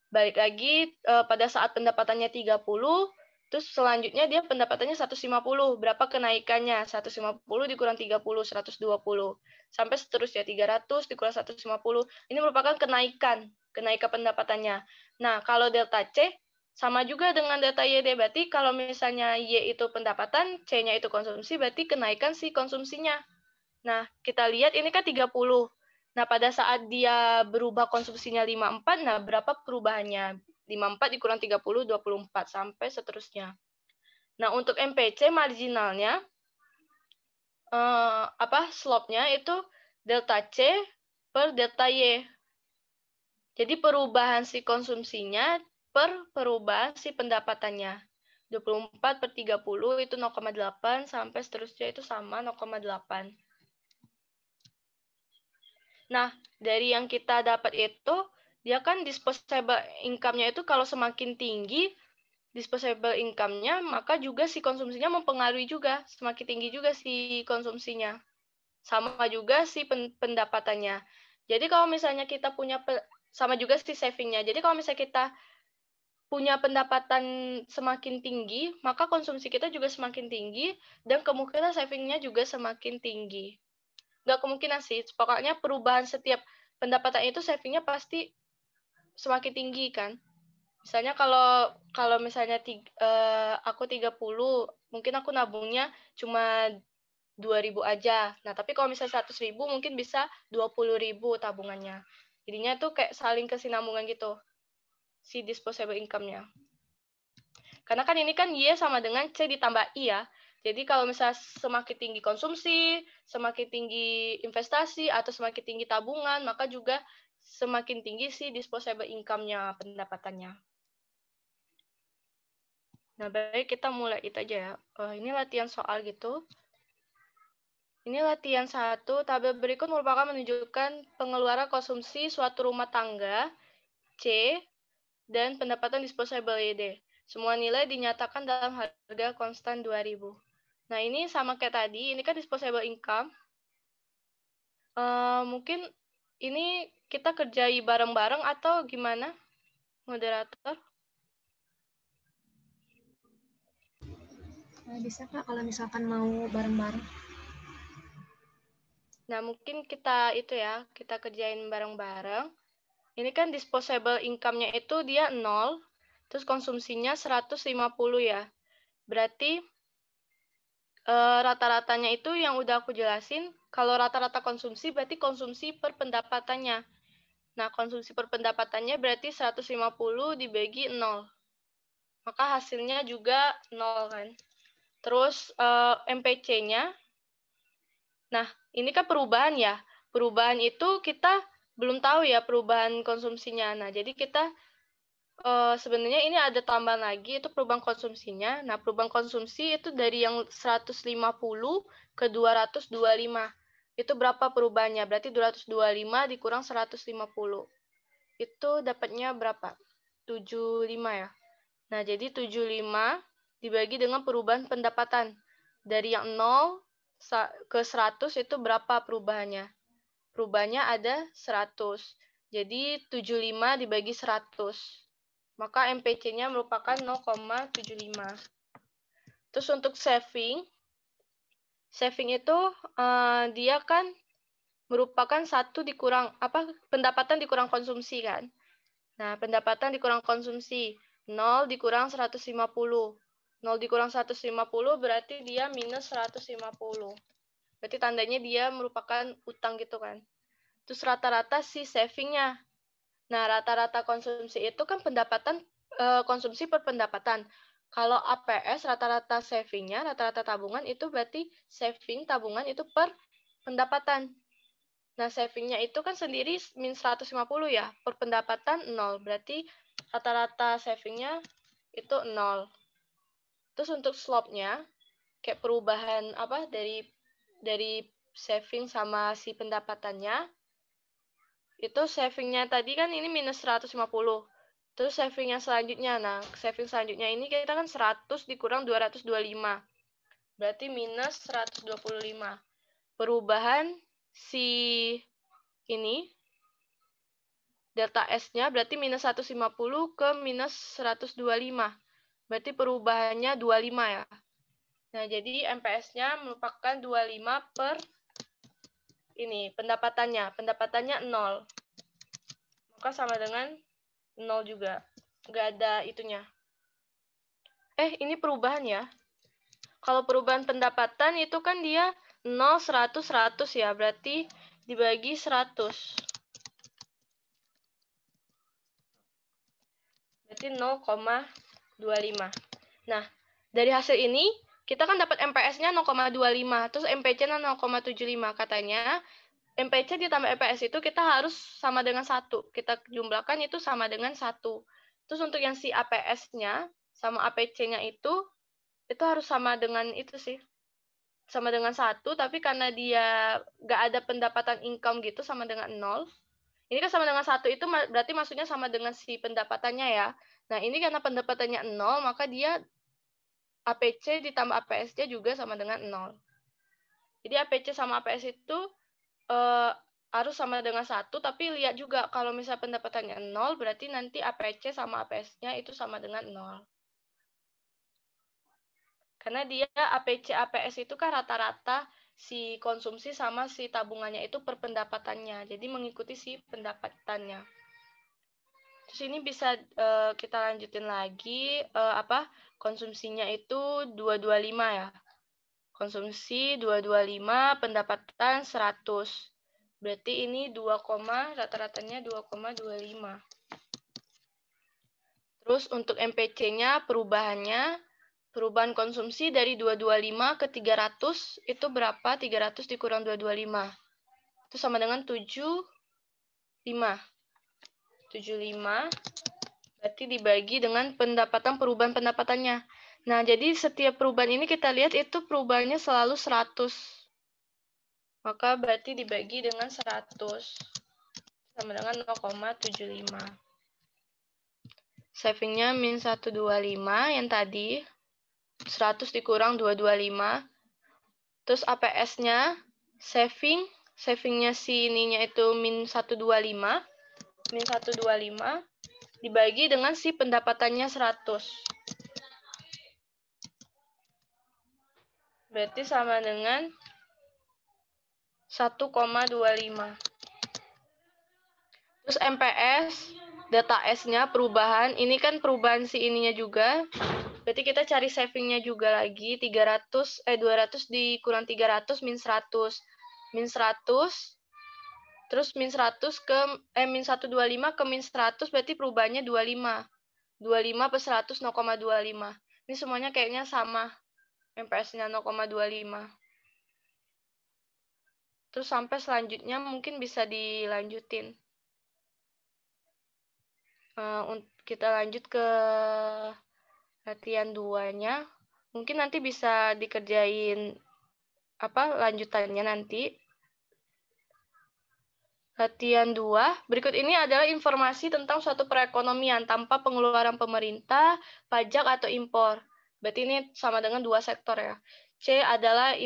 Balik lagi pada saat pendapatannya 30, terus selanjutnya dia pendapatannya 150. Berapa kenaikannya? 150 dikurang 30, 120. Sampai seterusnya 300 dikurang 150. Ini merupakan kenaikan pendapatannya. Nah, kalau delta C sama juga dengan delta YD. Berarti kalau misalnya Y itu pendapatan, C-nya itu konsumsi, berarti kenaikan si konsumsinya. Nah, kita lihat ini kan 30. Nah, pada saat dia berubah konsumsinya 54, nah berapa perubahannya? 54 dikurang 30, 24, sampai seterusnya. Nah, untuk MPC marginalnya, slope-nya itu delta C per delta Y. Jadi perubahan si konsumsinya per perubahan si pendapatannya. 24 per 30 itu 0,8 sampai seterusnya itu sama 0,8. Nah, dari yang kita dapat itu, dia kan disposable income-nya itu kalau semakin tinggi disposable income-nya, maka juga si konsumsinya mempengaruhi juga, semakin tinggi juga si konsumsinya. Sama juga si pendapatannya. Jadi kalau misalnya kita punya, sama juga si saving-nya. Jadi kalau misalnya kita punya pendapatan semakin tinggi, maka konsumsi kita juga semakin tinggi, dan kemungkinan saving-nya juga semakin tinggi. Nggak kemungkinan sih, pokoknya perubahan setiap pendapatan itu saving-nya pasti semakin tinggi kan. Misalnya kalau misalnya aku 30, mungkin aku nabungnya cuma 2.000 aja. Nah, tapi kalau misalnya 100.000 mungkin bisa 20.000 tabungannya. Jadinya tuh kayak saling kesinambungan gitu, si disposable income-nya. Karena kan ini kan Y sama dengan C ditambah I ya. Jadi kalau misalnya semakin tinggi konsumsi, semakin tinggi investasi, atau semakin tinggi tabungan, maka juga semakin tinggi si disposable income-nya, pendapatannya. Nah, baik, kita mulai itu aja ya. Ini latihan soal gitu. Ini latihan 1. Tabel berikut merupakan menunjukkan pengeluaran konsumsi suatu rumah tangga, C, dan pendapatan disposable YD. Semua nilai dinyatakan dalam harga konstan 2.000. Nah, ini sama kayak tadi. Ini kan disposable income. Mungkin ini kita kerjai bareng-bareng atau gimana, moderator? Bisa Kak, kalau misalkan mau bareng-bareng. Nah, mungkin kita kita kerjain bareng-bareng. Ini kan disposable income-nya itu dia 0, terus konsumsinya 150 ya. Berarti rata-ratanya itu yang udah aku jelasin, kalau rata-rata konsumsi berarti konsumsi per pendapatannya. Nah, konsumsi per pendapatannya berarti 150 dibagi 0. Maka hasilnya juga 0 kan. Terus MPC-nya, nah ini kan perubahan ya. Perubahan itu kita belum tahu ya perubahan konsumsinya. Nah, jadi kita sebenarnya ini ada tambahan lagi, itu perubahan konsumsinya. Nah, perubahan konsumsi itu dari yang 150 ke 225. Itu berapa perubahannya? Berarti 225 dikurang 150. Itu dapatnya berapa? 75 ya. Nah, jadi 75 dibagi dengan perubahan pendapatan. Dari yang 0 ke 100 itu berapa perubahannya? Perubahannya ada 100. Jadi 75 dibagi 100. Maka MPC-nya merupakan 0,75. Terus untuk saving itu dia kan merupakan pendapatan dikurang konsumsi kan. Nah, pendapatan dikurang konsumsi 0 dikurang 150. 0 dikurang 150 berarti dia minus 150. Berarti tandanya dia merupakan utang gitu kan. Terus rata-rata si saving-nya. Nah, rata-rata konsumsi itu kan pendapatan konsumsi per pendapatan. Kalau APS rata-rata saving-nya, rata-rata tabungan itu berarti saving tabungan itu per pendapatan. Nah, saving-nya itu kan sendiri min 150 ya, per pendapatan 0. Berarti rata-rata saving-nya itu 0. Terus untuk slope-nya, kayak perubahan dari saving sama si pendapatannya, itu saving-nya tadi kan ini minus 150. Terus saving yang selanjutnya, nah saving selanjutnya ini kita kan 100 dikurang 225. Berarti minus 125. Perubahan si ini, delta S-nya berarti minus 150 ke minus 125. Berarti perubahannya 25 ya. Nah, jadi MPS-nya merupakan 25 per ini, pendapatannya. Pendapatannya 0. Maka sama dengan 0 juga. Nggak ada itunya. Ini perubahan ya. Kalau perubahan pendapatan itu kan dia 0, 100, 100 ya. Berarti dibagi 100. Berarti 0,25. Nah, dari hasil ini, kita kan dapat MPS-nya 0,25, terus MPC-nya 0,75. Katanya, MPC ditambah MPS itu kita harus sama dengan 1. Kita jumlahkan itu sama dengan 1. Terus untuk yang si APS-nya sama APC-nya itu harus sama dengan itu sih. Sama dengan 1, tapi karena dia nggak ada pendapatan income gitu, sama dengan 0. Ini kan sama dengan 1 itu berarti maksudnya sama dengan si pendapatannya ya. Nah, ini karena pendapatannya 0, maka dia APC ditambah APS-nya juga sama dengan 0. Jadi APC sama APS itu harus sama dengan 1, tapi lihat juga kalau misalnya pendapatannya 0, berarti nanti APC sama APS-nya itu sama dengan 0. Karena dia APC APS itu kan rata-rata si konsumsi sama si tabungannya itu per pendapatannya. Jadi mengikuti si pendapatannya. Terus ini bisa kita lanjutin lagi konsumsinya itu 225 ya. Konsumsi 225, pendapatan 100. Berarti ini rata-ratanya 2,25. Terus untuk MPC-nya perubahan konsumsi dari 225 ke 300 itu berapa? 300 dikurang 225. Itu sama dengan 75. 75 berarti dibagi dengan perubahan pendapatannya. Nah, jadi setiap perubahan ini kita lihat itu perubahannya selalu 100. Maka berarti dibagi dengan 100. Sama dengan 0,75. Savingnya min 125 yang tadi. 100 dikurang 225. Terus APS-nya savingnya si ininya itu min 125. Min 125 dibagi dengan si pendapatannya 100. Berarti sama dengan 1,25. Terus MPS, data S-nya perubahan. Ini kan perubahan si ininya juga. Berarti kita cari savingnya juga lagi. 200 dikurang 300 min 100. Min 100. Terus min 100 ke min 125 ke min 100 berarti perubahannya 25. 25 per 100 0,25. Ini semuanya kayaknya sama. MPS-nya 0,25. Terus sampai selanjutnya mungkin bisa dilanjutin. Kita lanjut ke latihan 2-nya. Mungkin nanti bisa dikerjain lanjutannya nanti. Latihan 2. Berikut ini adalah informasi tentang suatu perekonomian tanpa pengeluaran pemerintah, pajak, atau impor. Berarti ini sama dengan 2 sektor ya. C adalah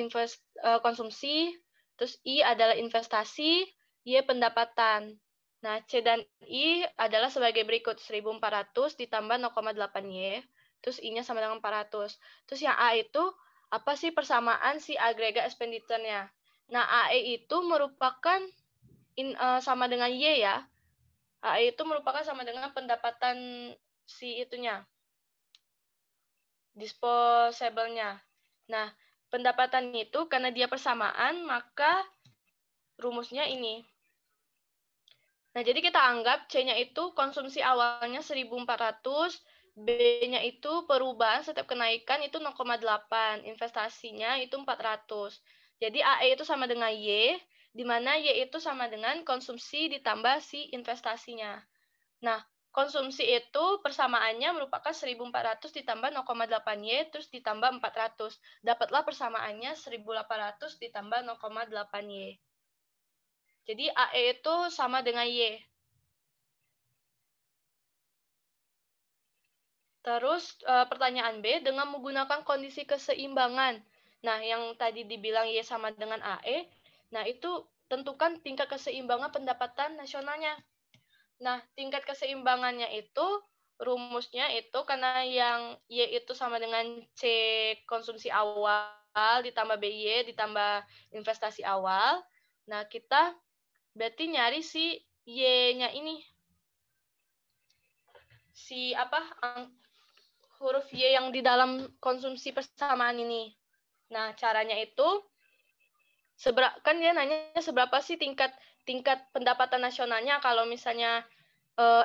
konsumsi, terus I adalah investasi, Y pendapatan. Nah, C dan I adalah sebagai berikut. 1.400 ditambah 0,8Y, terus I-nya sama dengan 400. Terus yang A itu, apa sih persamaan si agregat expenditure-nya? Nah, AE itu merupakan sama dengan Y ya. AE itu merupakan sama dengan pendapatan si itunya. Disposable-nya. Nah, pendapatan itu karena dia persamaan, maka rumusnya ini. Nah, jadi kita anggap C-nya itu konsumsi awalnya 1.400, B-nya itu perubahan setiap kenaikan itu 0,8, investasinya itu 400. Jadi AE itu sama dengan Y, di mana Y itu sama dengan konsumsi ditambah si investasinya. Nah, konsumsi itu persamaannya merupakan 1.400 ditambah 0,8Y terus ditambah 400. Dapatlah persamaannya 1.800 ditambah 0,8Y. Jadi AE itu sama dengan Y. Terus pertanyaan B, dengan menggunakan kondisi keseimbangan. Nah, yang tadi dibilang Y sama dengan AE, nah itu tentukan tingkat keseimbangan pendapatan nasionalnya. Nah, tingkat keseimbangannya itu rumusnya itu karena yang Y itu sama dengan C konsumsi awal ditambah BY ditambah investasi awal. Nah, kita berarti nyari si Y-nya ini. Si huruf Y yang di dalam konsumsi persamaan ini. Nah, caranya itu kan dia nanya seberapa sih tingkat pendapatan nasionalnya kalau misalnya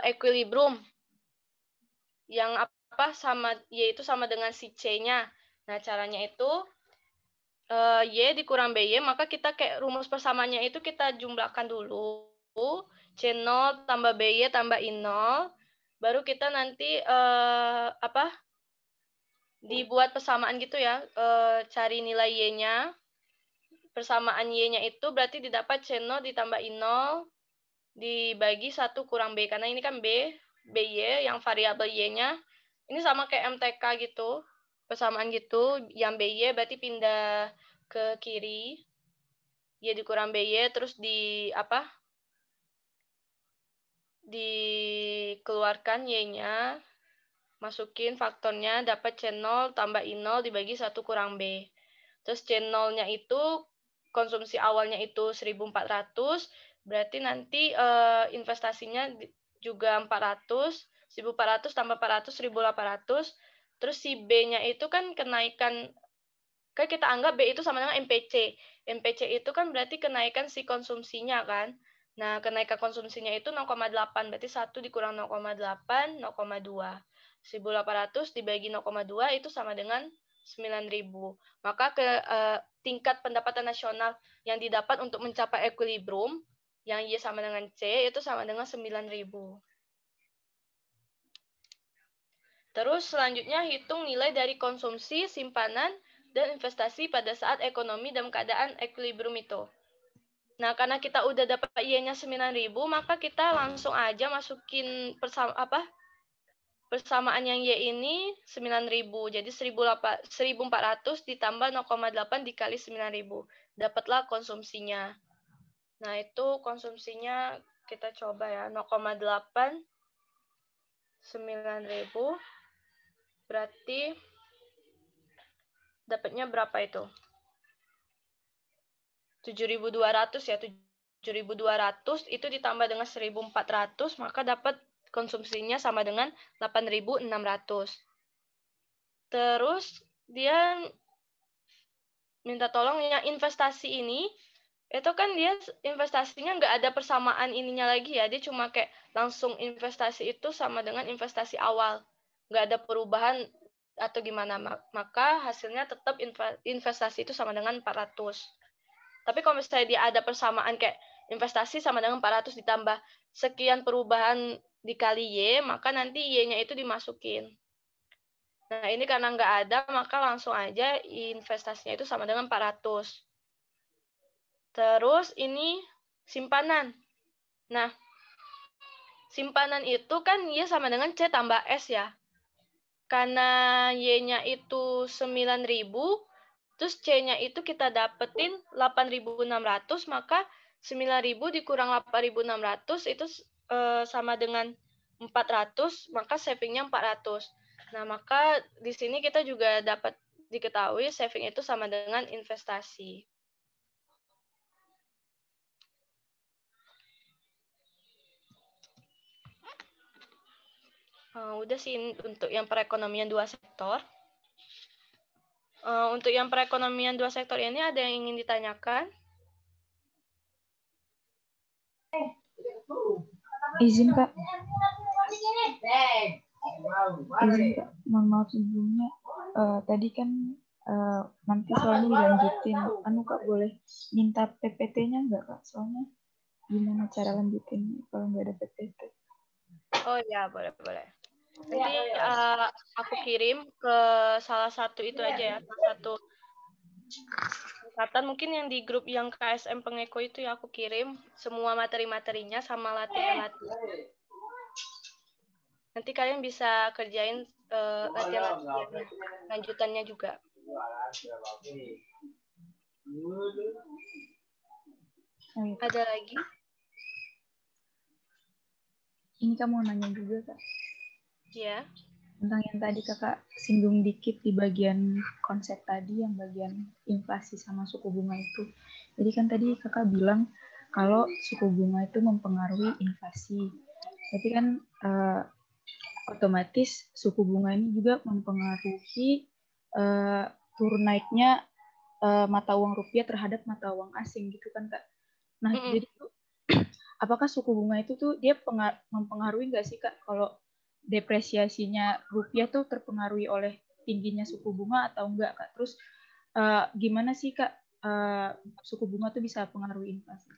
equilibrium yang apa sama Y itu sama dengan si C-nya. Nah, caranya itu Y dikurang BY, maka kita kayak rumus persamaannya itu kita jumlahkan dulu. C0 tambah BY tambah I0. Baru kita nanti dibuat persamaan gitu ya. Cari nilai Y-nya. Persamaan Y-nya itu berarti didapat C0 ditambah I0 dibagi 1 kurang B. Karena ini kan BY yang variabel Y-nya. Ini sama kayak MTK gitu. Persamaan gitu. Yang BY berarti pindah ke kiri. Y dikurang BY terus dikeluarkan Y-nya. Masukin faktornya dapat C0 tambah I0 dibagi 1 kurang B. Terus C0-nya itu konsumsi awalnya itu 1.400, berarti nanti investasinya juga 400, 1.400 tambah 400, 1.800. Terus si B-nya itu kan kenaikan, kan kita anggap B itu sama dengan MPC. MPC itu kan berarti kenaikan si konsumsinya kan. Nah, kenaikan konsumsinya itu 0,8, berarti 1 dikurang 0,8, 0,2. 1.800 dibagi 0,2 itu sama dengan 9.000. Maka tingkat pendapatan nasional yang didapat untuk mencapai equilibrium yang Y sama dengan C itu sama dengan 9.000. Terus selanjutnya hitung nilai dari konsumsi, simpanan, dan investasi pada saat ekonomi dalam keadaan equilibrium itu. Nah, karena kita udah dapat Y-nya 9.000, maka kita langsung aja masukin persamaan yang Y ini 9.000. Jadi 1.400 ditambah 0,8 dikali 9.000. Dapatlah konsumsinya. Nah, itu konsumsinya kita coba ya. 0,8 9.000 berarti dapatnya berapa itu? 7.200 ya. 7.200 itu ditambah dengan 1.400, maka dapat konsumsinya sama dengan 8.600. Terus dia minta tolong yang investasi ini, itu kan dia investasinya nggak ada persamaan ininya lagi ya. Dia cuma kayak langsung investasi itu sama dengan investasi awal. Nggak ada perubahan atau gimana. Maka hasilnya tetap investasi itu sama dengan 400. Tapi kalau misalnya dia ada persamaan kayak investasi sama dengan 400 ditambah sekian perubahan dikali Y, maka nanti Y-nya itu dimasukin. Nah, ini karena nggak ada, maka langsung aja investasinya itu sama dengan 400. Terus ini simpanan. Nah, simpanan itu kan Y sama dengan C tambah S ya. Karena Y-nya itu 9.000, terus C-nya itu kita dapetin 8.600, maka 9.000 dikurang 8.600 itu sama dengan 400, maka savingnya 400. Nah, maka di sini kita juga dapat diketahui saving itu sama dengan investasi. Udah sih untuk yang perekonomian dua sektor. Untuk yang perekonomian dua sektor ini ada yang ingin ditanyakan? Izin Kak. Izin Kak, mohon maaf sebelumnya. Tadi kan nanti soalnya dilanjutin. Kak boleh minta PPT-nya nggak Kak? Soalnya gimana cara lanjutin kalau nggak ada PPT? Oh ya, boleh. Nanti aku kirim ke salah satu itu aja ya, salah satu angkatan mungkin yang di grup yang KSM Pengeko itu ya, aku kirim semua materi-materinya sama latihan-latihan. Nanti kalian bisa kerjain latihan-latihan lanjutannya juga. Ada lagi? Ini Kak mau nanya juga Kak. Ya. Tentang yang tadi Kakak singgung dikit di bagian konsep tadi, yang bagian inflasi sama suku bunga itu. Jadi kan tadi Kakak bilang kalau suku bunga itu mempengaruhi inflasi. Tapi kan otomatis suku bunga ini juga mempengaruhi turun naiknya mata uang rupiah terhadap mata uang asing gitu kan Kak. Nah, jadi tuh apakah suku bunga itu tuh dia mempengaruhi nggak sih Kak kalau depresiasinya rupiah tuh terpengaruhi oleh tingginya suku bunga atau enggak Kak? Terus gimana sih Kak suku bunga tuh bisa pengaruhi inflasi?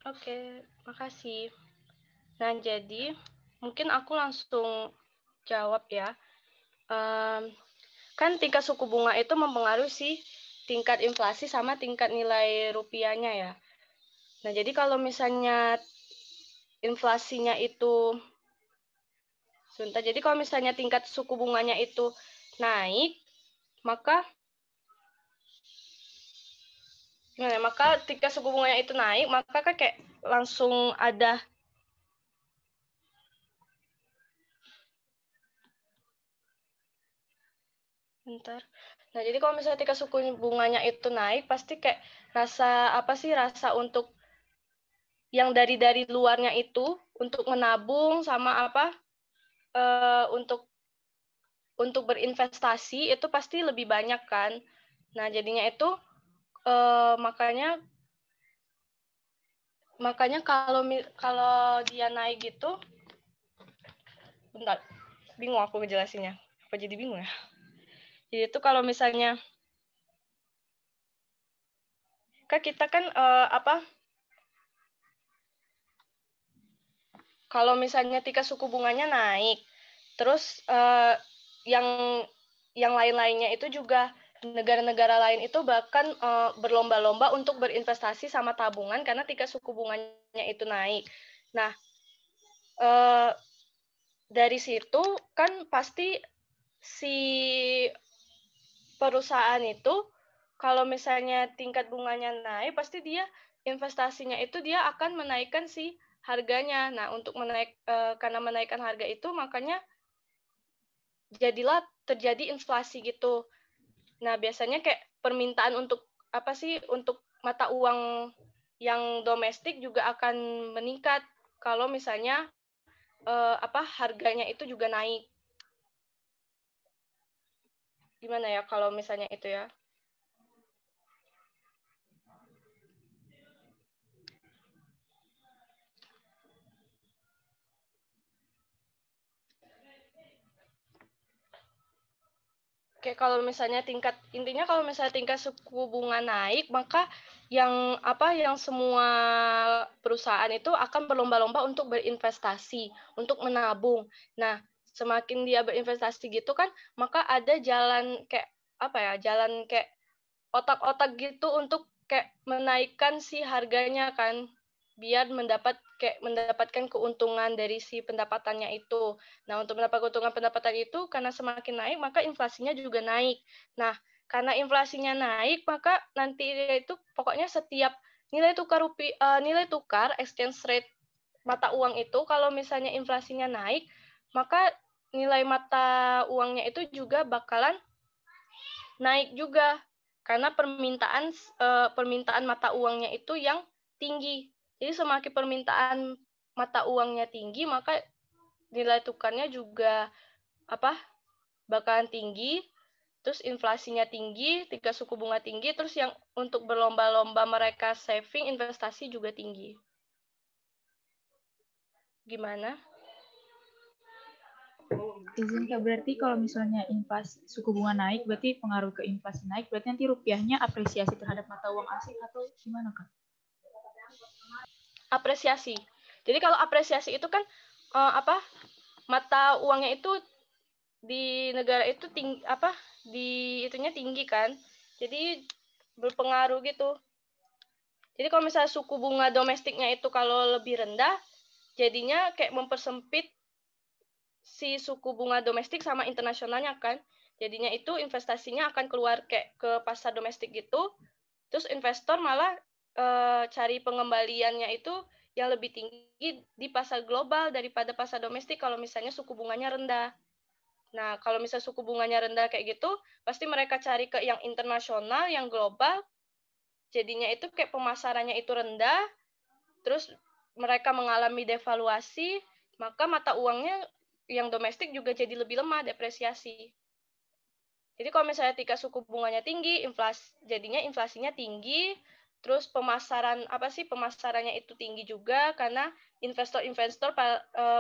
Oke, makasih. Nah, jadi mungkin aku langsung jawab ya. Kan tingkat suku bunga itu mempengaruhi sih tingkat inflasi sama tingkat nilai rupiahnya ya. Nah, jadi kalau misalnya inflasinya itu sebentar, jadi kalau misalnya tingkat suku bunganya itu naik, maka gimana? Maka tingkat suku bunganya itu naik, maka kan kayak langsung ada bentar. Nah, jadi kalau misalnya tingkat suku bunganya itu naik, pasti kayak rasa apa sih, rasa untuk yang dari luarnya itu untuk menabung sama apa untuk berinvestasi itu pasti lebih banyak kan. Nah, jadinya itu makanya kalau dia naik gitu, bentar, bingung aku ngejelasinnya. Apa jadi bingung ya? Jadi itu kalau misalnya kita kan kalau misalnya tingkat suku bunganya naik, terus yang lain-lainnya itu juga negara-negara lain itu bahkan berlomba-lomba untuk berinvestasi sama tabungan karena tingkat suku bunganya itu naik. Nah, dari situ kan pasti si perusahaan itu kalau misalnya tingkat bunganya naik, pasti dia investasinya itu dia akan menaikkan si harganya. Nah, untuk karena menaikkan harga itu makanya jadilah terjadi inflasi gitu. Nah, biasanya kayak permintaan untuk apa sih, untuk mata uang yang domestik juga akan meningkat kalau misalnya harganya itu juga naik. Gimana ya kalau misalnya itu ya? Kayak kalau misalnya intinya kalau misalnya tingkat suku bunga naik, maka yang semua perusahaan itu akan berlomba-lomba untuk berinvestasi, untuk menabung. Nah, semakin dia berinvestasi gitu kan, maka ada jalan kayak jalan kayak otak-otak gitu untuk kayak menaikkan si harganya kan, biar mendapatkan keuntungan dari si pendapatannya itu. Nah, untuk mendapat keuntungan pendapatan itu, karena semakin naik, maka inflasinya juga naik. Nah, karena inflasinya naik, maka nanti itu pokoknya setiap nilai tukar exchange rate mata uang itu, kalau misalnya inflasinya naik, maka nilai mata uangnya itu juga bakalan naik juga. Karena permintaan mata uangnya itu yang tinggi. Jadi semakin permintaan mata uangnya tinggi, maka nilai tukarnya juga bakalan tinggi. Terus inflasinya tinggi, tingkat suku bunga tinggi, terus yang untuk berlomba-lomba mereka saving, investasi juga tinggi. Gimana? Izin Kak, berarti kalau misalnya inflasi suku bunga naik, berarti pengaruh ke inflasi naik, berarti nanti rupiahnya apresiasi terhadap mata uang asing atau gimana Kak? Apresiasi. Jadi kalau apresiasi itu kan mata uangnya itu di negara itu tinggi kan. Jadi berpengaruh gitu. Jadi kalau misalnya suku bunga domestiknya itu kalau lebih rendah, jadinya kayak mempersempit si suku bunga domestik sama internasionalnya kan. Jadinya itu investasinya akan keluar kayak ke pasar domestik gitu. Terus investor malah cari pengembaliannya itu yang lebih tinggi di pasar global daripada pasar domestik kalau misalnya suku bunganya rendah. Nah, kalau misalnya suku bunganya rendah kayak gitu, pasti mereka cari ke yang internasional, yang global. Jadinya itu kayak pemasarannya itu rendah, terus mereka mengalami devaluasi, maka mata uangnya yang domestik juga jadi lebih lemah, depresiasi. Jadi kalau misalnya tingkat suku bunganya tinggi, jadinya inflasinya tinggi, terus pemasarannya itu tinggi juga karena investor-investor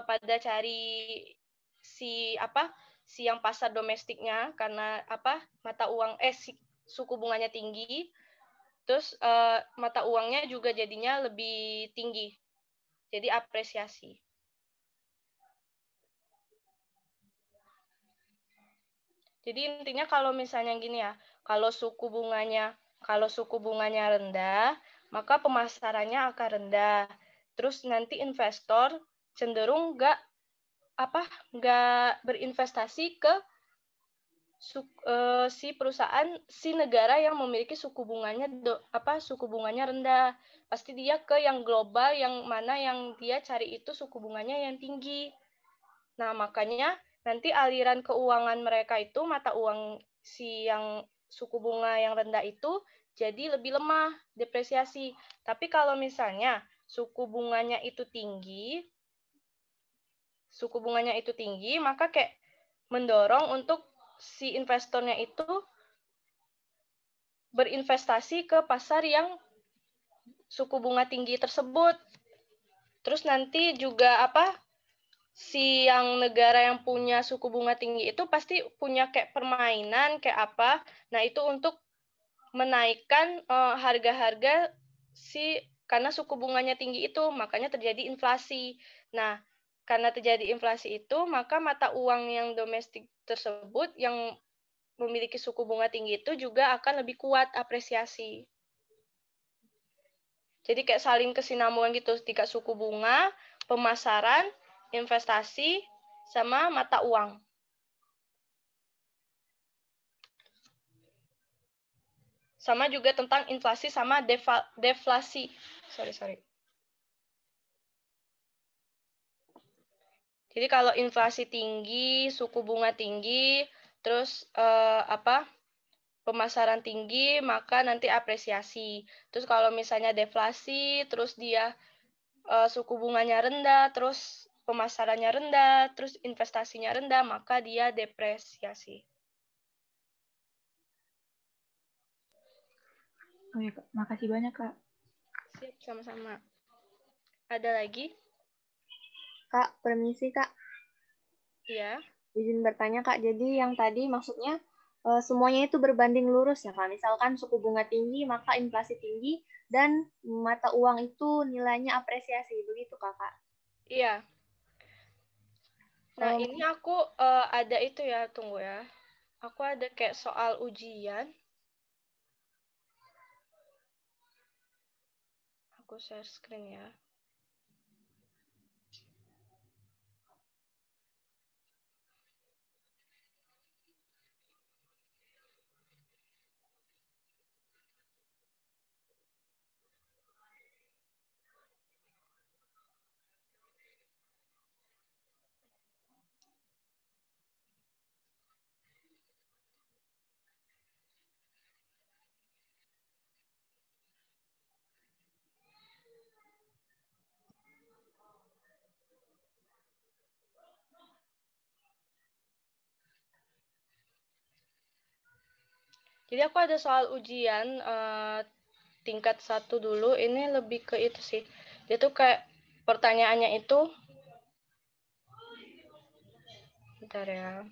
pada cari si yang pasar domestiknya karena mata uang suku bunganya tinggi, terus mata uangnya juga jadinya lebih tinggi. Jadi apresiasi. Jadi intinya kalau misalnya gini ya, kalau suku bunganya rendah, maka pemasarannya akan rendah. Terus nanti investor cenderung nggak berinvestasi ke si negara yang memiliki suku bunganya rendah. Pasti dia ke yang global, yang mana yang dia cari itu suku bunganya yang tinggi. Nah, makanya nanti aliran keuangan mereka itu, mata uang yang suku bunga yang rendah itu jadi lebih lemah, depresiasi. Tapi kalau misalnya suku bunganya itu tinggi, maka kayak mendorong untuk si investornya itu berinvestasi ke pasar yang suku bunga tinggi tersebut. Terus nanti juga si yang negara yang punya suku bunga tinggi itu pasti punya kayak permainan kayak apa. Nah, itu untuk menaikkan harga-harga karena suku bunganya tinggi itu, makanya terjadi inflasi. Nah, karena terjadi inflasi itu, maka mata uang yang domestik tersebut yang memiliki suku bunga tinggi itu juga akan lebih kuat apresiasi. Jadi kayak saling kesinambungan gitu, tingkat suku bunga, pemasaran, investasi, sama mata uang. Sama juga tentang inflasi sama deflasi. Sorry. Jadi kalau inflasi tinggi, suku bunga tinggi, terus pemasaran tinggi, maka nanti apresiasi. Terus kalau misalnya deflasi, terus dia suku bunganya rendah, terus pemasarannya rendah, terus investasinya rendah, maka dia depresiasi. Oh ya, Kak. Makasih banyak, Kak. Siap, sama-sama. Ada lagi? Kak, permisi, Kak. Iya. Izin bertanya, Kak. Jadi yang tadi maksudnya semuanya itu berbanding lurus ya, Kak. Misalkan suku bunga tinggi, maka inflasi tinggi, dan mata uang itu nilainya apresiasi. Begitu, Kakak? Iya. Nah, ini aku ada itu ya, tunggu ya. Aku ada kayak soal ujian. Aku share screen ya. Jadi aku ada soal ujian tingkat 1 dulu. Ini lebih ke itu sih. Dia tuh kayak pertanyaannya itu, bentar ya.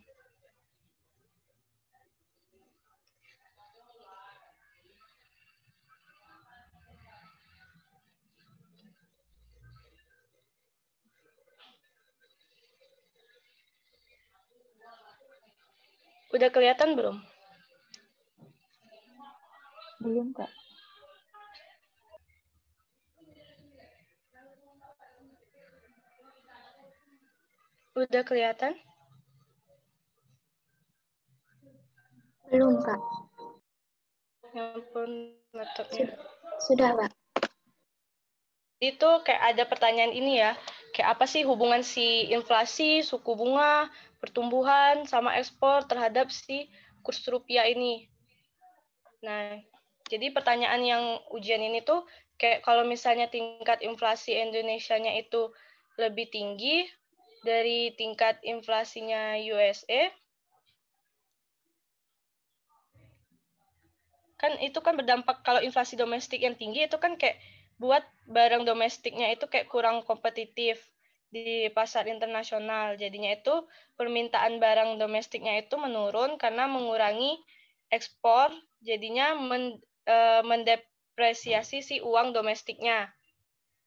Udah kelihatan belum? Belum, Kak. Udah kelihatan? Belum, Kak. Ya ampun, laptopnya. Sudah, Kak. Itu kayak ada pertanyaan ini ya. Kayak apa sih hubungan si inflasi, suku bunga, pertumbuhan, sama ekspor terhadap si kurs rupiah ini. Nah, jadi pertanyaan yang ujian ini tuh kayak kalau misalnya tingkat inflasi Indonesianya itu lebih tinggi dari tingkat inflasinya USA, kan itu kan berdampak, kalau inflasi domestik yang tinggi itu kan kayak buat barang domestiknya itu kayak kurang kompetitif di pasar internasional. Jadinya itu permintaan barang domestiknya itu menurun karena mengurangi ekspor, jadinya mendepresiasi si uang domestiknya.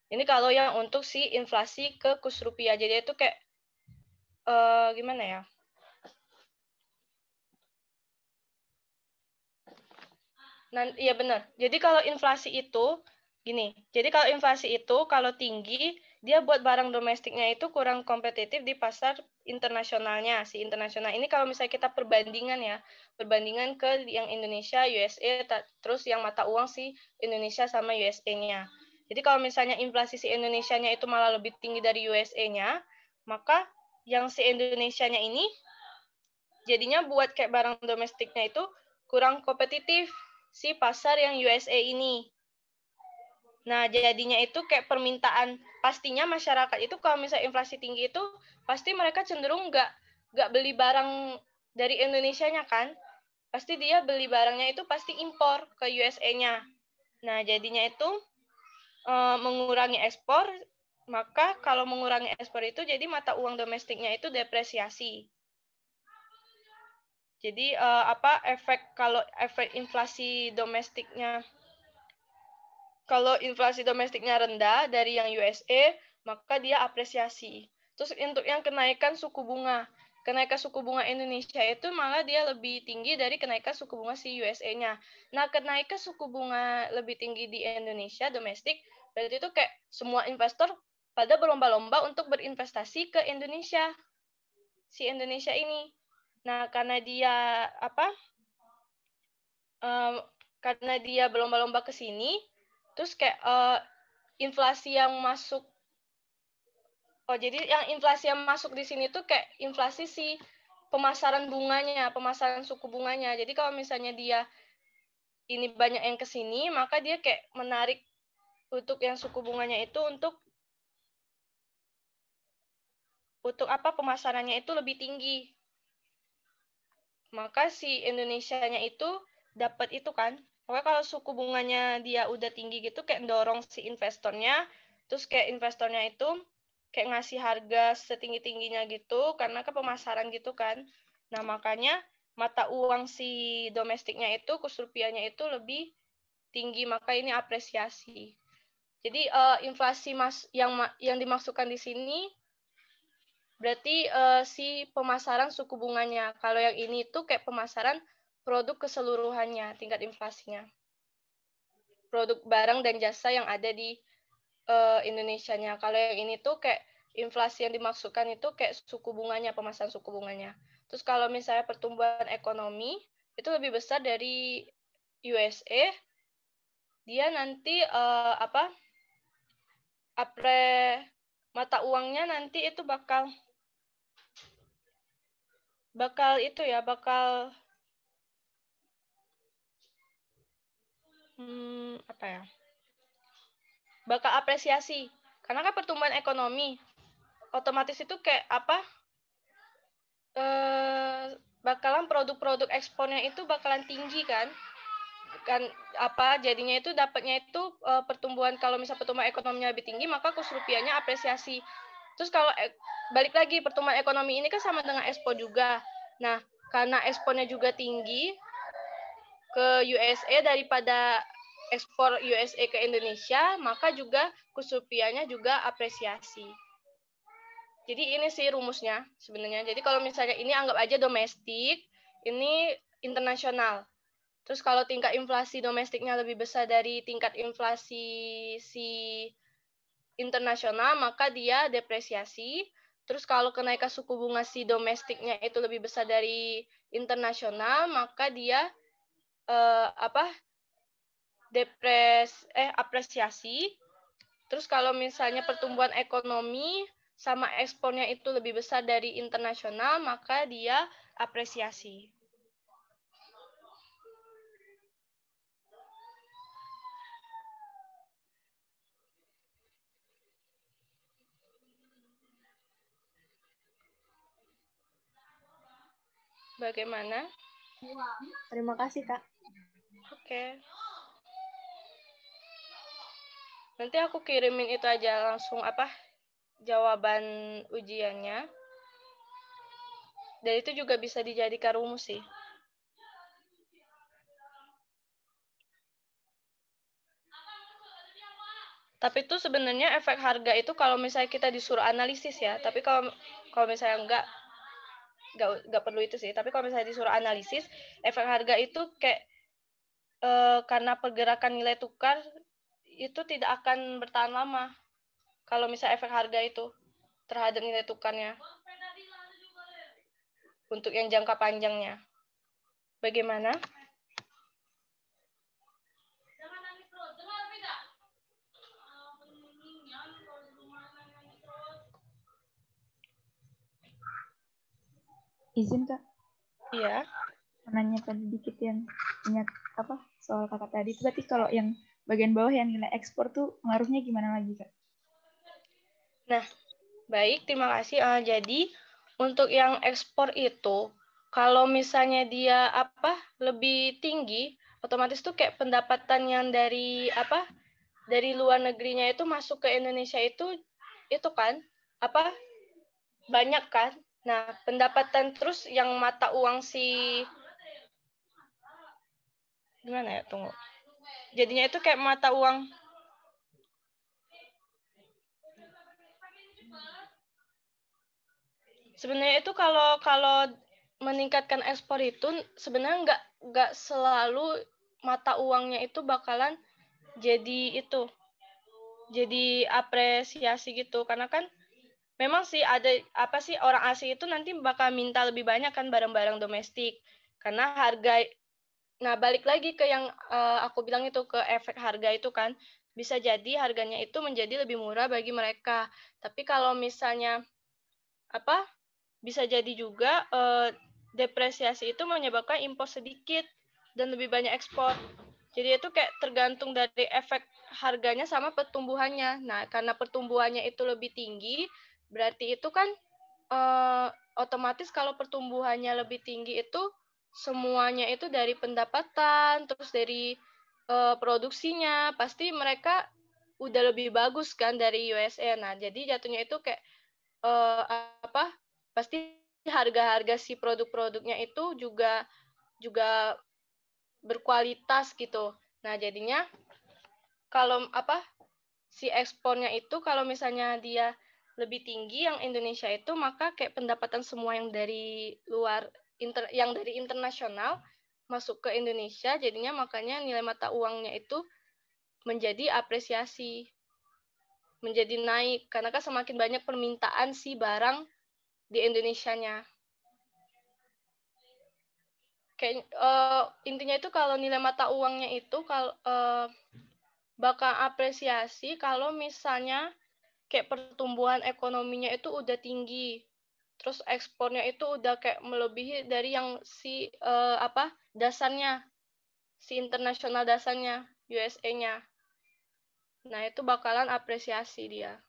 Ini kalau yang untuk si inflasi ke kurs rupiah. Jadi itu kayak gimana ya? Iya benar. Jadi kalau inflasi itu gini. Jadi kalau inflasi itu kalau tinggi, dia buat barang domestiknya itu kurang kompetitif di pasar internasionalnya. Si internasional ini kalau misalnya kita perbandingan ya, perbandingan ke yang Indonesia, USA, terus yang mata uang si Indonesia sama USA-nya. Jadi kalau misalnya inflasi si Indonesia-nya itu malah lebih tinggi dari USA-nya, maka yang si Indonesia-nya ini jadinya buat kayak barang domestiknya itu kurang kompetitif si pasar yang USA ini. Nah, jadinya itu kayak permintaan, pastinya masyarakat itu kalau misalnya inflasi tinggi itu pasti mereka cenderung nggak beli barang dari Indonesia-nya kan. Pasti dia beli barangnya itu pasti impor ke USA-nya. Nah, jadinya itu mengurangi ekspor, maka kalau mengurangi ekspor itu jadi mata uang domestiknya itu depresiasi. Jadi kalau efek inflasi domestiknya, kalau inflasi domestiknya rendah dari yang USA, maka dia apresiasi. Terus untuk yang kenaikan suku bunga Indonesia itu malah dia lebih tinggi dari kenaikan suku bunga si USA-nya. Nah, kenaikan suku bunga lebih tinggi di Indonesia domestik, berarti itu kayak semua investor pada berlomba-lomba untuk berinvestasi ke Indonesia. Si Indonesia ini. Nah, karena dia karena dia berlomba-lomba ke sini, terus kayak inflasi yang masuk. Oh, jadi yang inflasi yang masuk di sini tuh kayak inflasi si pemasaran bunganya, pemasaran suku bunganya. Jadi kalau misalnya dia ini banyak yang ke sini, maka dia kayak menarik untuk yang suku bunganya itu untuk pemasarannya itu lebih tinggi. Maka si Indonesianya itu dapat itu kan. Pokoknya kalau suku bunganya dia udah tinggi gitu kayak dorong si investornya, terus kayak investornya itu kayak ngasih harga setinggi-tingginya gitu karena ke pemasaran gitu kan. Nah, makanya mata uang si domestiknya itu, kurs rupiahnya itu lebih tinggi, maka ini apresiasi. Jadi inflasi yang dimaksudkan di sini berarti si pemasaran suku bunganya. Kalau yang ini tuh kayak pemasaran produk keseluruhannya, tingkat inflasinya. Produk barang dan jasa yang ada di Indonesianya. Kalau yang ini tuh kayak inflasi yang dimaksudkan itu kayak suku bunganya, pemasaran suku bunganya. Terus kalau misalnya pertumbuhan ekonomi itu lebih besar dari USA, dia nanti mata uangnya nanti itu bakal itu ya, bakal bakal apresiasi. Karena kan pertumbuhan ekonomi otomatis itu kayak bakalan produk-produk ekspornya itu bakalan tinggi kan jadinya itu dapatnya itu pertumbuhan, kalau misal pertumbuhan ekonominya lebih tinggi maka kurs rupiahnya apresiasi. Terus kalau balik lagi, pertumbuhan ekonomi ini kan sama dengan ekspor juga. Nah, karena ekspornya juga tinggi ke USA daripada ekspor USA ke Indonesia, maka juga kurs rupiahnya juga apresiasi. Jadi ini sih rumusnya sebenarnya. Jadi kalau misalnya ini anggap aja domestik, ini internasional. Terus kalau tingkat inflasi domestiknya lebih besar dari tingkat inflasi si internasional, maka dia depresiasi. Terus kalau kenaikan suku bunga si domestiknya itu lebih besar dari internasional, maka dia apresiasi. Terus kalau misalnya pertumbuhan ekonomi sama ekspornya itu lebih besar dari internasional, maka dia apresiasi. Bagaimana? Terima kasih, Kak. Oke. Nanti aku kirimin itu aja langsung jawaban ujiannya. Dan itu juga bisa dijadikan rumus sih. Tapi itu sebenarnya efek harga itu kalau misalnya kita disuruh analisis ya. Tapi kalau misalnya nggak perlu itu sih. Tapi kalau misalnya disuruh analisis, efek harga itu kayak karena pergerakan nilai tukar itu tidak akan bertahan lama. Kalau misalnya efek harga itu terhadap nilai tukarnya. Untuk yang jangka panjangnya. Bagaimana? Izin Kak. Iya. Menanyakan sedikit yang ingat soal kakak tadi. Berarti kalau yang bagian bawah yang nilai ekspor tuh pengaruhnya gimana lagi Kak? Nah, baik, terima kasih. Jadi untuk yang ekspor itu, kalau misalnya dia lebih tinggi, otomatis tuh kayak pendapatan yang dari luar negerinya itu masuk ke Indonesia itu kan banyak kan. Nah, pendapatan terus yang mata uang gimana ya? Tunggu. Jadinya itu kayak mata uang sebenarnya itu kalau meningkatkan ekspor itu sebenarnya nggak selalu mata uangnya itu bakalan jadi apresiasi gitu, karena kan memang sih ada orang asing itu nanti bakal minta lebih banyak kan barang-barang domestik karena harga. Nah, balik lagi ke yang aku bilang itu, ke efek harga itu kan bisa jadi harganya itu menjadi lebih murah bagi mereka, tapi kalau misalnya bisa jadi juga depresiasi itu menyebabkan impor sedikit dan lebih banyak ekspor. Jadi itu kayak tergantung dari efek harganya sama pertumbuhannya. Nah, karena pertumbuhannya itu lebih tinggi, berarti itu kan otomatis kalau pertumbuhannya lebih tinggi itu semuanya itu dari pendapatan, terus dari produksinya, pasti mereka udah lebih bagus kan dari USA. Nah, jadi jatuhnya itu kayak pasti harga-harga si produk-produknya itu juga berkualitas gitu. Nah, jadinya kalau si ekspornya itu kalau misalnya dia lebih tinggi yang Indonesia itu, maka kayak pendapatan semua yang dari luar yang dari internasional masuk ke Indonesia, jadinya makanya nilai mata uangnya itu menjadi apresiasi, menjadi naik karena kan semakin banyak permintaan si barang di Indonesianya. Kayak intinya itu kalau nilai mata uangnya itu bakal apresiasi kalau misalnya kayak pertumbuhan ekonominya itu udah tinggi, terus ekspornya itu udah kayak melebihi dari yang si dasarnya, si internasional dasarnya USA-nya. Nah, itu bakalan apresiasi dia.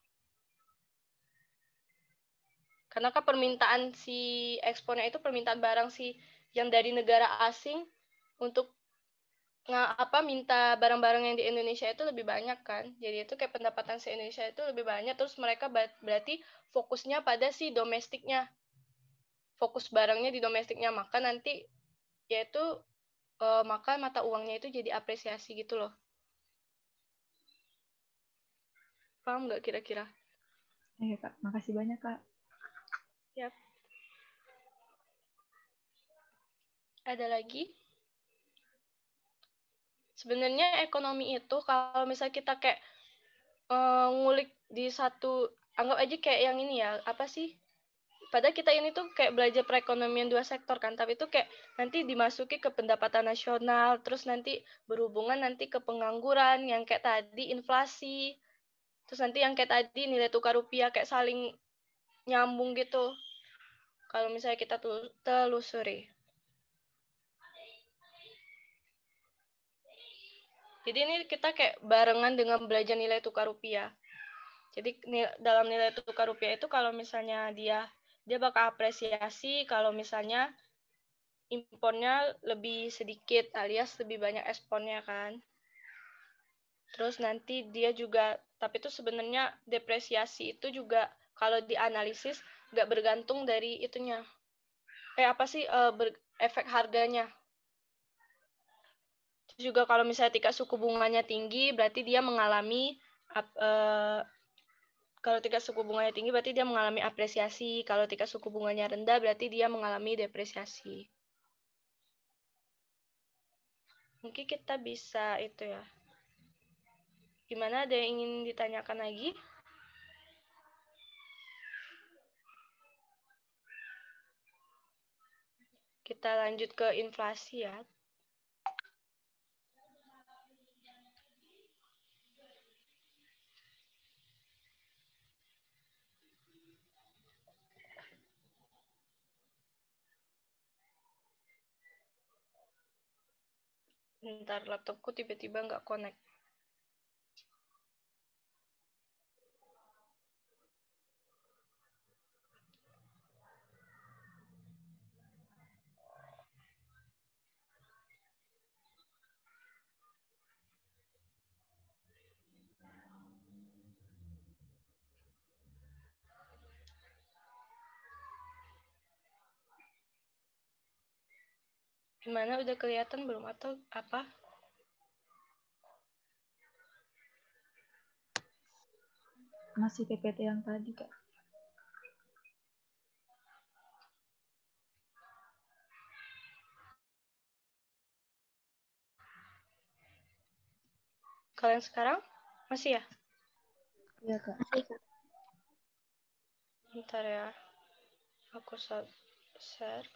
Karena kan permintaan si ekspornya itu permintaan barang yang dari negara asing untuk minta barang-barang yang di Indonesia itu lebih banyak kan. Jadi itu kayak pendapatan si Indonesia itu lebih banyak, terus mereka berarti fokusnya pada si domestiknya. Fokus barangnya di domestiknya, maka nanti yaitu maka mata uangnya itu jadi apresiasi gitu loh. Paham nggak kira-kira? Iya Kak, makasih banyak Kak. Yap. Ada lagi? Sebenarnya ekonomi itu kalau misalnya kita kayak ngulik di satu, anggap aja kayak yang ini ya, padahal kita ini tuh kayak belajar perekonomian dua sektor kan, tapi itu kayak nanti dimasuki ke pendapatan nasional, terus nanti berhubungan nanti ke pengangguran, yang kayak tadi inflasi, terus nanti yang kayak tadi nilai tukar rupiah, kayak saling nyambung gitu kalau misalnya kita telusuri. Jadi ini kita kayak barengan dengan belajar nilai tukar rupiah. Jadi dalam nilai tukar rupiah itu kalau misalnya dia bakal apresiasi kalau misalnya impornya lebih sedikit alias lebih banyak ekspornya kan. Terus nanti dia juga, tapi itu sebenarnya depresiasi itu juga kalau dianalisis nggak bergantung dari itunya. Efek harganya. Terus juga kalau misalnya tingkat suku bunganya tinggi, berarti dia mengalami kalau tingkat suku bunganya tinggi berarti dia mengalami apresiasi. Kalau tingkat suku bunganya rendah berarti dia mengalami depresiasi. Mungkin kita bisa itu ya. Gimana, ada yang ingin ditanyakan lagi? Kita lanjut ke inflasi ya. Bentar, laptopku tiba-tiba nggak connect. Gimana, udah kelihatan belum atau apa? Masih PPT yang tadi, Kak. Kalian sekarang masih ya? Iya, Kak. Masih, Kak. Bentar ya. Aku share.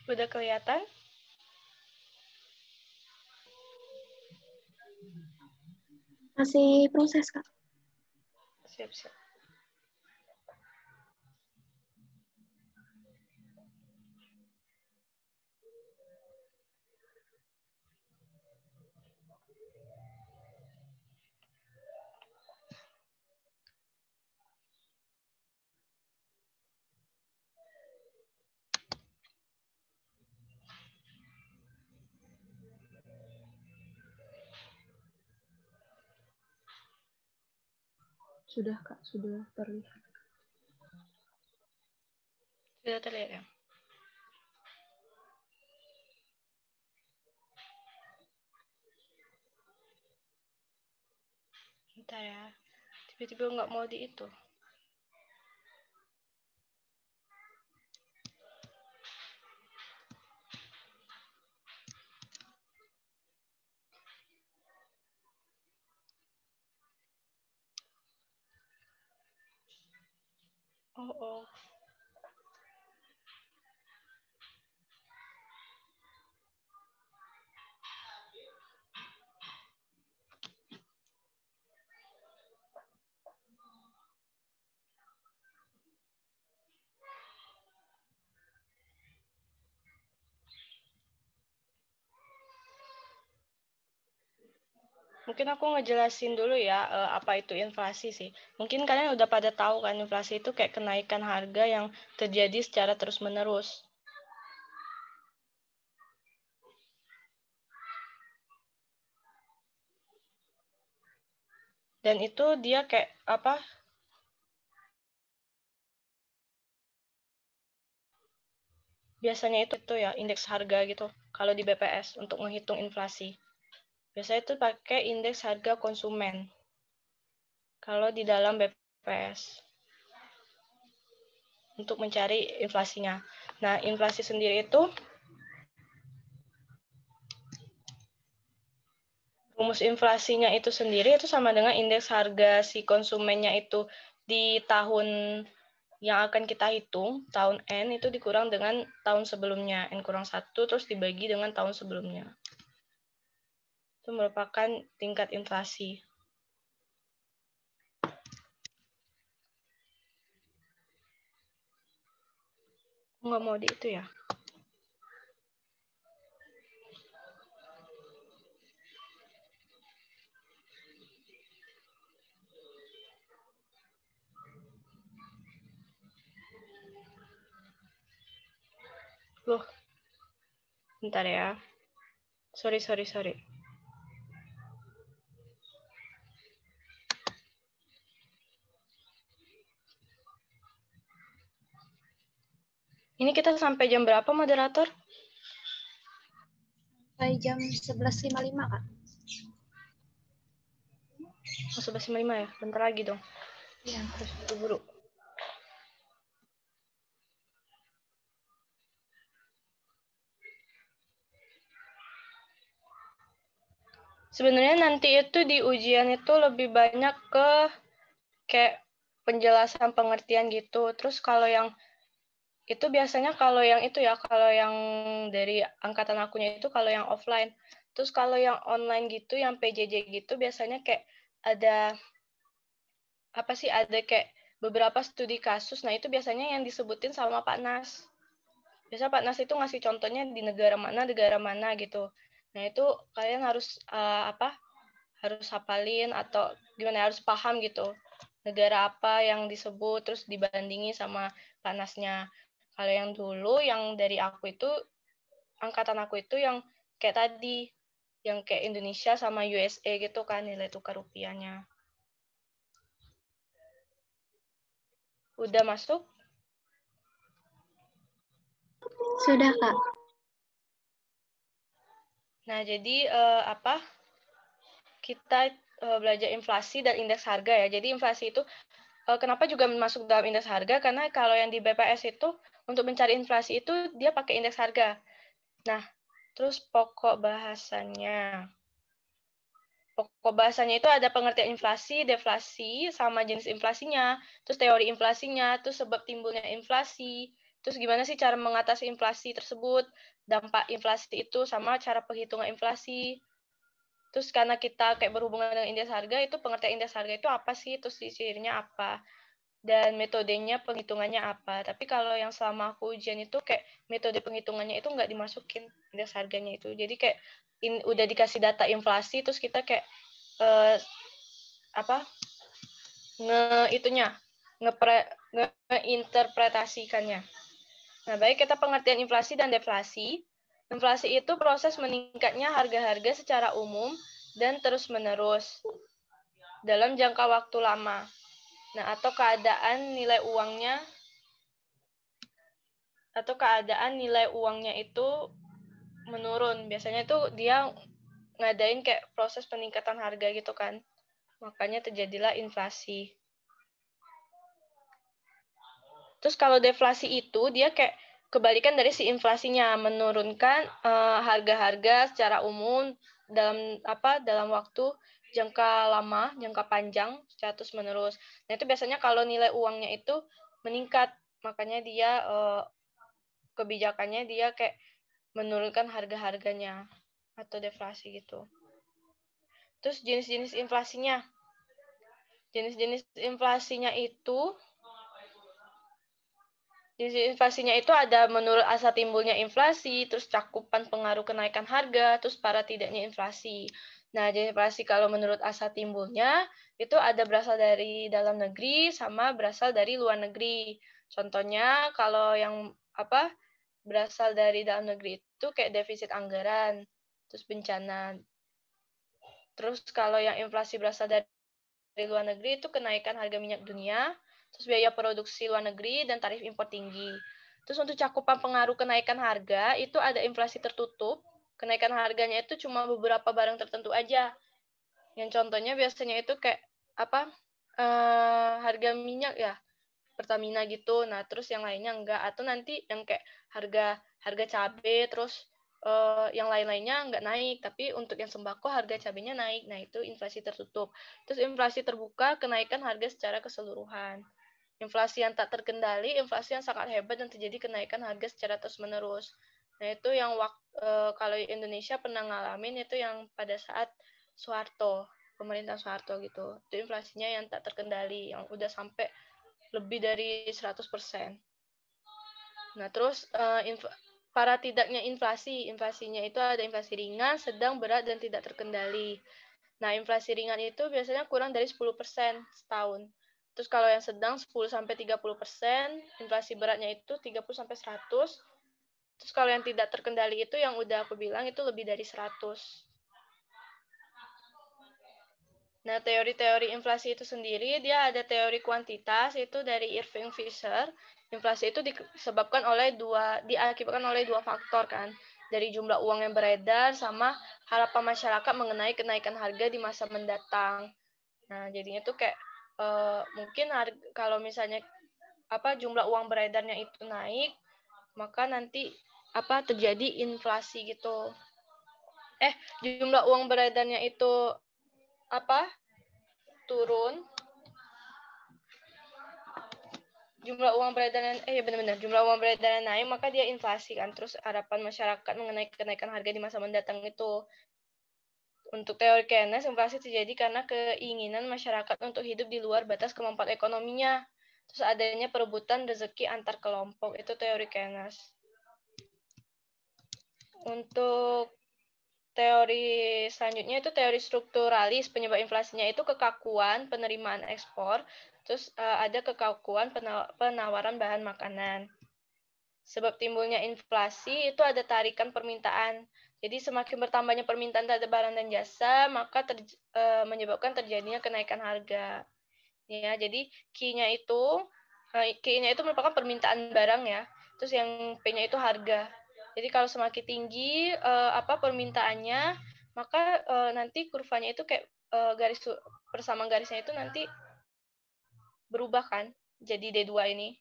Udah kelihatan? Masih proses, Kak. Siap-siap. Sudah, Kak. Sudah terlihat. Sudah terlihat ya? Bentar ya. Tiba-tiba nggak mau di itu. Oh. Mungkin aku ngejelasin dulu ya apa itu inflasi sih. Mungkin kalian udah pada tahu kan inflasi itu kayak kenaikan harga yang terjadi secara terus-menerus. Dan itu dia kayak apa? Biasanya itu ya indeks harga gitu kalau di BPS untuk menghitung inflasi. Biasanya itu pakai indeks harga konsumen. Kalau di dalam BPS untuk mencari inflasinya. Nah, inflasi sendiri itu rumus inflasinya itu sendiri itu sama dengan indeks harga si konsumennya itu di tahun yang akan kita hitung, tahun N itu dikurang dengan tahun sebelumnya, N kurang 1, terus dibagi dengan tahun sebelumnya. Itu merupakan tingkat inflasi. Nggak mau di itu ya. Loh, bentar ya. Sorry. Ini kita sampai jam berapa, moderator? Sampai jam 11.55, Kak. Oh, 11.55 ya? Bentar lagi dong. Iya. Harus buru-buru. Sebenarnya nanti itu di ujian itu lebih banyak ke kayak penjelasan pengertian gitu. Terus kalau yang itu biasanya kalau yang itu ya, kalau yang dari angkatan akunya itu kalau yang offline. Terus kalau yang online gitu, yang PJJ gitu biasanya kayak ada apa sih, ada kayak beberapa studi kasus. Nah, itu biasanya yang disebutin sama Pak Nas. Biasa Pak Nas itu ngasih contohnya di negara mana gitu. Nah, itu kalian harus harus hafalin atau gimana, harus paham gitu. Negara apa yang disebut, terus dibandingi sama Pak Nasnya. Kalau yang dulu, yang dari aku itu, angkatan aku itu yang kayak tadi, yang kayak Indonesia sama USA gitu kan, nilai tukar rupiahnya. Udah masuk? Sudah, Kak. Nah, jadi kita belajar inflasi dan indeks harga ya. Jadi inflasi itu kenapa juga masuk dalam indeks harga? Karena kalau yang di BPS itu untuk mencari inflasi itu dia pakai indeks harga. Nah, terus pokok bahasanya. Pokok bahasanya itu ada pengertian inflasi, deflasi, sama jenis inflasinya, terus teori inflasinya, terus sebab timbulnya inflasi, terus gimana sih cara mengatasi inflasi tersebut, dampak inflasi itu, sama cara penghitungan inflasi. Terus karena kita kayak berhubungan dengan indeks harga, itu pengertian indeks harga itu apa sih, terus cirinya apa, dan metodenya penghitungannya apa. Tapi kalau yang selama aku ujian itu kayak metode penghitungannya itu nggak dimasukin indeks harganya itu. Jadi kayak udah dikasih data inflasi, terus kita kayak ngeinterpretasikannya. Nah, baik kita pengertian inflasi dan deflasi. Inflasi itu proses meningkatnya harga-harga secara umum dan terus-menerus dalam jangka waktu lama. Nah, atau keadaan nilai uangnya itu menurun. Biasanya itu dia ngadain kayak proses peningkatan harga gitu kan. Makanya terjadilah inflasi. Terus kalau deflasi itu dia kayak kebalikan dari si inflasinya, menurunkan harga-harga secara umum dalam waktu jangka lama, jangka panjang, secara terus-menerus. Nah, itu biasanya kalau nilai uangnya itu meningkat, makanya dia kebijakannya dia kayak menurunkan harga-harganya atau deflasi gitu. Terus jenis-jenis inflasinya. Jenis-jenis inflasinya itu ada menurut asa timbulnya inflasi, terus cakupan pengaruh kenaikan harga, terus para tidaknya inflasi. Nah, jenis inflasi kalau menurut asa timbulnya itu ada berasal dari dalam negeri sama berasal dari luar negeri. Contohnya kalau yang berasal dari dalam negeri itu kayak defisit anggaran, terus bencana. Terus kalau yang inflasi berasal dari luar negeri itu kenaikan harga minyak dunia, terus biaya produksi luar negeri, dan tarif impor tinggi. Terus untuk cakupan pengaruh kenaikan harga, itu ada inflasi tertutup, kenaikan harganya itu cuma beberapa barang tertentu aja. Yang contohnya biasanya itu kayak harga minyak ya, Pertamina gitu. Nah, terus yang lainnya enggak. Atau nanti yang kayak harga cabai, terus yang lain-lainnya nggak naik, tapi untuk yang sembako harga cabenya naik. Nah, itu inflasi tertutup. Terus inflasi terbuka, kenaikan harga secara keseluruhan. Inflasi yang tak terkendali, inflasi yang sangat hebat dan terjadi kenaikan harga secara terus-menerus. Nah, itu yang kalau Indonesia pernah ngalamin itu yang pada saat Soeharto, pemerintah Soeharto gitu. Itu inflasinya yang tak terkendali, yang udah sampai lebih dari 100%. Nah, terus para tidaknya inflasinya itu ada inflasi ringan, sedang, berat, dan tidak terkendali. Nah, inflasi ringan itu biasanya kurang dari 10% setahun. Terus kalau yang sedang 10-30%, inflasi beratnya itu 30-100. Terus kalau yang tidak terkendali itu yang udah aku bilang itu lebih dari 100. Nah, teori-teori inflasi itu sendiri, dia ada teori kuantitas, itu dari Irving Fisher. Inflasi itu diakibatkan oleh dua faktor kan, dari jumlah uang yang beredar sama harapan masyarakat mengenai kenaikan harga di masa mendatang. Nah, jadinya tuh kayak mungkin kalau misalnya jumlah uang beredarnya itu naik, maka nanti terjadi inflasi gitu. Jumlah uang beredarnya itu turun, jumlah uang beredarnya naik, maka dia inflasi kan. Terus harapan masyarakat mengenai kenaikan harga di masa mendatang itu. Untuk teori Keynes, inflasi terjadi karena keinginan masyarakat untuk hidup di luar batas kemampuan ekonominya. Terus adanya perebutan rezeki antar kelompok, itu teori Keynes. Untuk teori selanjutnya itu teori strukturalis. Penyebab inflasinya itu kekakuan penerimaan ekspor, terus ada kekakuan penawaran bahan makanan. Sebab timbulnya inflasi itu ada tarikan permintaan. Jadi semakin bertambahnya permintaan terhadap barang dan jasa, maka menyebabkan terjadinya kenaikan harga. Ya, jadi Q-nya itu merupakan permintaan barang ya. Terus yang P-nya itu harga. Jadi kalau semakin tinggi permintaannya, maka nanti kurvanya itu kayak garis persamaan garisnya itu nanti berubah kan, jadi D2 ini.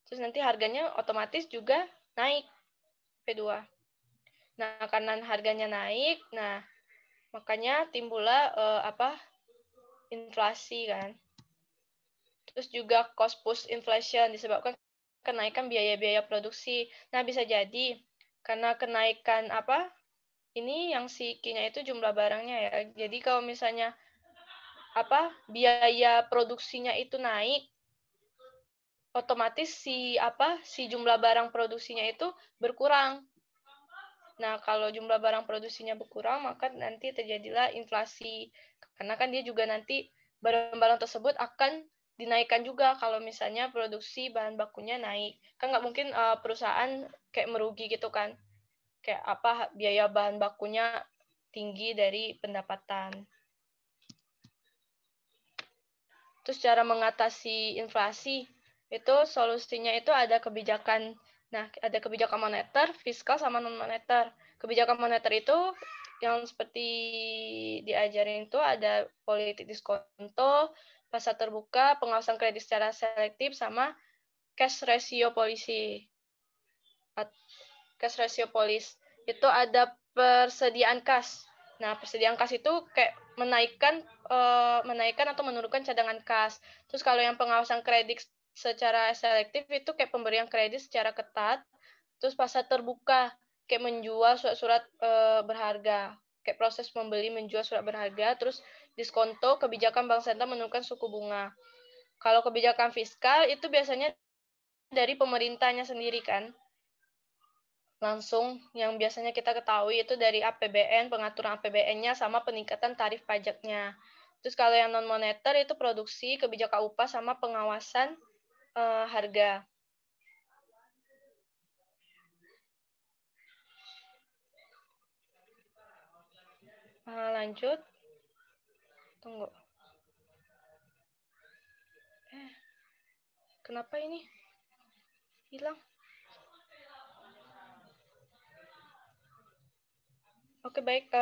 Terus nanti harganya otomatis juga naik P2. Nah, karena harganya naik, nah makanya timbullah inflasi kan. Terus juga cost push inflation disebabkan kenaikan biaya-biaya produksi. Nah, bisa jadi karena kenaikan ini yang si Q-nya itu jumlah barangnya ya. Jadi kalau misalnya biaya produksinya itu naik, otomatis si jumlah barang produksinya itu berkurang. Nah, kalau jumlah barang produksinya berkurang, maka nanti terjadilah inflasi. Karena kan dia juga nanti barang-barang tersebut akan dinaikkan juga kalau misalnya produksi bahan bakunya naik. Kan nggak mungkin perusahaan kayak merugi gitu kan. Kayak biaya bahan bakunya tinggi dari pendapatan. Terus cara mengatasi inflasi, itu solusinya itu ada kebijakan. Nah, ada kebijakan moneter, fiskal, sama non-moneter. Kebijakan moneter itu yang seperti diajarin itu ada politik diskonto, pasar terbuka, pengawasan kredit secara selektif, sama cash ratio policy. Cash ratio policy itu ada persediaan kas. Nah, persediaan kas itu kayak menaikkan atau menurunkan cadangan kas. Terus kalau yang pengawasan kredit secara selektif itu kayak pemberian kredit secara ketat. Terus pasar terbuka kayak menjual surat-surat berharga. Kayak proses membeli menjual surat berharga. Terus diskonto, kebijakan bank sentral menurunkan suku bunga. Kalau kebijakan fiskal itu biasanya dari pemerintahnya sendiri kan. Langsung yang biasanya kita ketahui itu dari APBN, pengaturan APBN-nya sama peningkatan tarif pajaknya. Terus kalau yang non moneter itu produksi, kebijakan upah, sama pengawasan harga. Lanjut. Tunggu. Kenapa ini hilang? Oke, baik.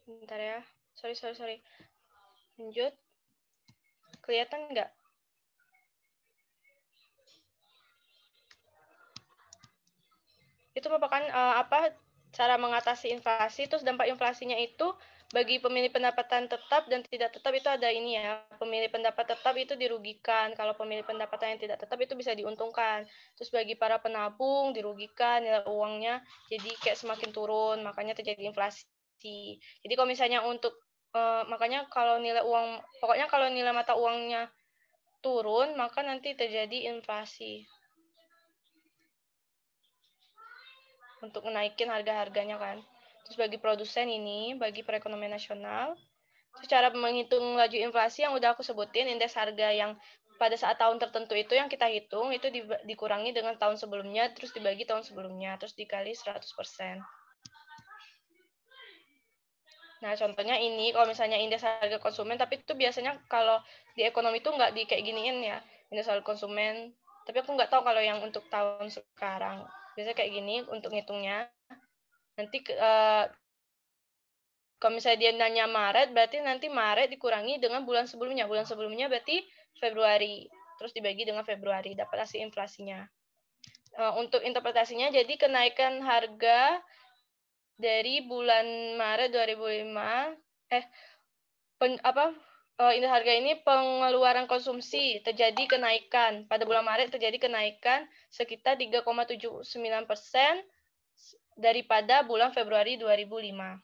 Bentar ya. Sorry. Lanjut. Kelihatan nggak? itu merupakan cara mengatasi inflasi. Terus dampak inflasinya itu bagi pemilih pendapatan tetap dan tidak tetap itu ada ini ya. Pemilih pendapat tetap itu dirugikan, kalau pemilih pendapatan yang tidak tetap itu bisa diuntungkan. Terus bagi para penabung dirugikan, nilai uangnya jadi kayak semakin turun, makanya terjadi inflasi. Jadi kalau misalnya untuk makanya kalau nilai uang, pokoknya kalau nilai mata uangnya turun, maka nanti terjadi inflasi. Untuk menaikin harga-harganya kan. Terus bagi produsen ini, bagi perekonomian nasional, secara menghitung laju inflasi yang udah aku sebutin, indeks harga yang pada saat tahun tertentu itu yang kita hitung, itu dikurangi dengan tahun sebelumnya, terus dibagi tahun sebelumnya, terus dikali 100%. Nah, contohnya ini, kalau misalnya indeks harga konsumen, tapi itu biasanya kalau di ekonomi itu nggak di kayak giniin ya, indeks harga konsumen. Tapi aku nggak tahu kalau yang untuk tahun sekarang. Biasanya kayak gini untuk ngitungnya. Nanti kalau misalnya dia nanya Maret, berarti nanti Maret dikurangi dengan bulan sebelumnya. Bulan sebelumnya berarti Februari. Terus dibagi dengan Februari, dapat hasil inflasinya. Untuk interpretasinya, jadi kenaikan harga dari bulan Maret 2005, indeks harga ini pengeluaran konsumsi terjadi kenaikan. Pada bulan Maret terjadi kenaikan sekitar 3,79% daripada bulan Februari 2005.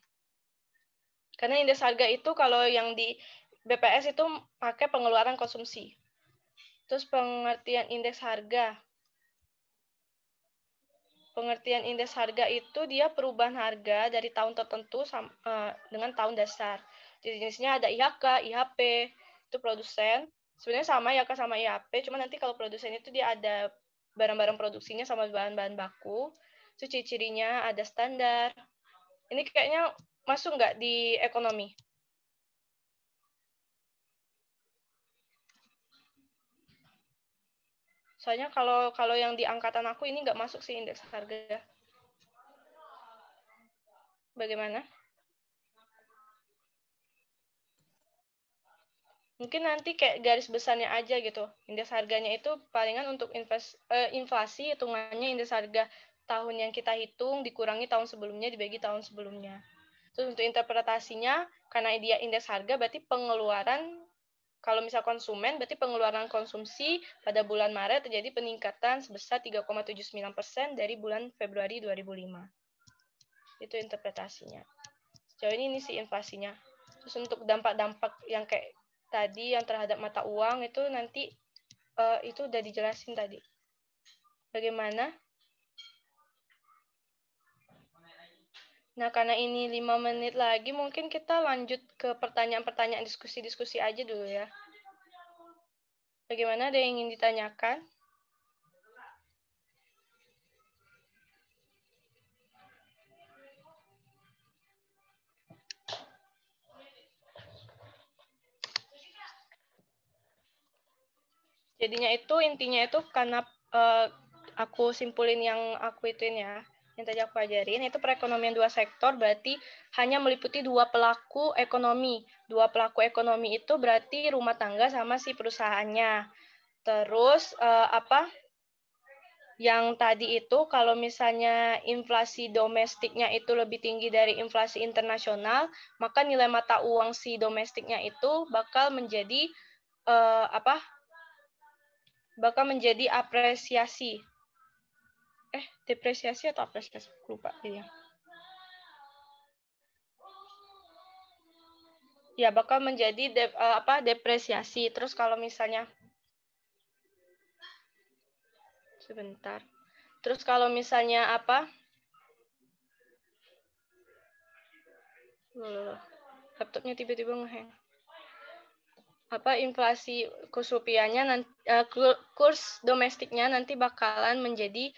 Karena indeks harga itu kalau yang di BPS itu pakai pengeluaran konsumsi. Terus pengertian indeks harga. Pengertian indeks harga itu dia perubahan harga dari tahun tertentu dengan tahun dasar. Jenisnya ada IHK, IHP, itu produsen. Sebenarnya sama IHK sama IHP, cuma nanti kalau produsen itu dia ada barang-barang produksinya sama bahan-bahan baku. Itu ciri-cirinya ada standar. Ini kayaknya masuk nggak di ekonomi? Soalnya kalau yang di angkatan aku ini nggak masuk sih indeks harga. Bagaimana? Mungkin nanti kayak garis besarnya aja gitu. Indeks harganya itu palingan untuk inflasi, hitungannya indeks harga tahun yang kita hitung dikurangi tahun sebelumnya dibagi tahun sebelumnya. Terus untuk interpretasinya, karena dia indeks harga berarti pengeluaran, kalau misal konsumen, berarti pengeluaran konsumsi pada bulan Maret terjadi peningkatan sebesar 3,79% dari bulan Februari 2005. Itu interpretasinya. Sejauh ini sih inflasinya. Terus untuk dampak-dampak yang kayak tadi, yang terhadap mata uang, itu nanti itu udah dijelasin tadi. Bagaimana? Nah, karena ini 5 menit lagi, mungkin kita lanjut ke pertanyaan-pertanyaan diskusi-diskusi aja dulu ya. Bagaimana, ada yang ingin ditanyakan? Jadinya itu, intinya itu karena aku simpulin yang aku ituin ya, yang tadi aku ajarin, itu perekonomian dua sektor berarti hanya meliputi dua pelaku ekonomi. Dua pelaku ekonomi itu berarti rumah tangga sama si perusahaannya. Terus yang tadi itu kalau misalnya inflasi domestiknya itu lebih tinggi dari inflasi internasional, maka nilai mata uang si domestiknya itu bakal menjadi bakal menjadi apresiasi. Depresiasi atau apresiasi? Lupa ya. Ya, bakal menjadi depresiasi. Terus kalau misalnya sebentar. Terus kalau misalnya laptopnya tiba-tiba ngehang. Inflasi kurs rupiahnya kurs domestiknya nanti bakalan menjadi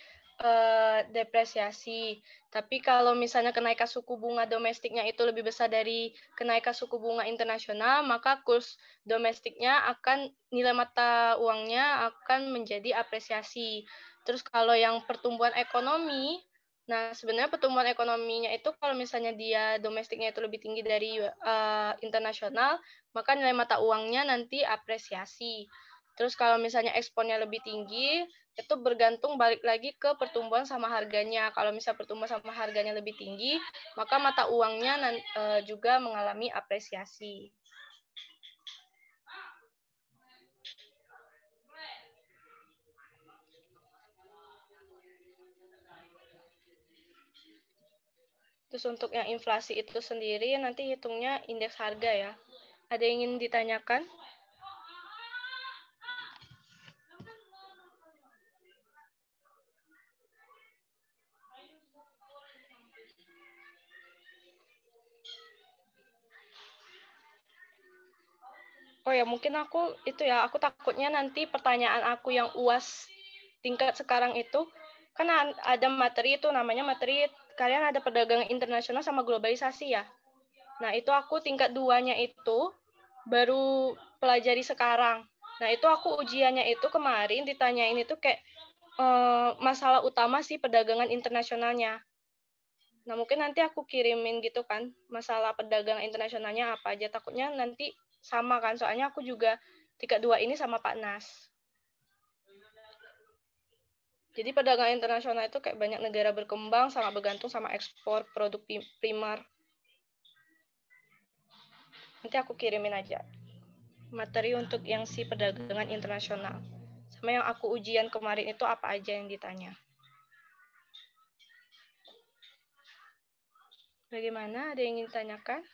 depresiasi. Tapi kalau misalnya kenaikan suku bunga domestiknya itu lebih besar dari kenaikan suku bunga internasional, maka kurs domestiknya nilai mata uangnya akan menjadi apresiasi. Terus kalau yang pertumbuhan ekonomi, nah sebenarnya pertumbuhan ekonominya itu kalau misalnya dia domestiknya itu lebih tinggi dari internasional, maka nilai mata uangnya nanti apresiasi. Terus kalau misalnya eksponnya lebih tinggi, itu bergantung balik lagi ke pertumbuhan sama harganya. Kalau misalnya pertumbuhan sama harganya lebih tinggi, maka mata uangnya juga mengalami apresiasi. Terus untuk yang inflasi itu sendiri nanti hitungnya indeks harga ya. Ada yang ingin ditanyakan? Oh ya, mungkin aku takutnya nanti pertanyaan aku yang UAS tingkat sekarang itu, kan ada materi itu namanya materi kalian ada perdagangan internasional sama globalisasi ya. Nah, itu aku tingkat 2-nya itu baru pelajari sekarang. Nah, itu aku ujiannya itu kemarin ditanyain itu kayak masalah utama sih perdagangan internasionalnya. Nah, mungkin nanti aku kirimin gitu kan, masalah perdagangan internasionalnya apa aja. Takutnya nanti sama kan, soalnya aku juga tingkat 2 ini sama Pak Nas. Jadi perdagangan internasional itu kayak banyak negara berkembang, sangat bergantung sama ekspor produk primer. Nanti aku kirimin aja materi untuk yang si perdagangan internasional. Sama yang aku ujian kemarin itu apa aja yang ditanya. Bagaimana? Ada yang ingin ditanyakan?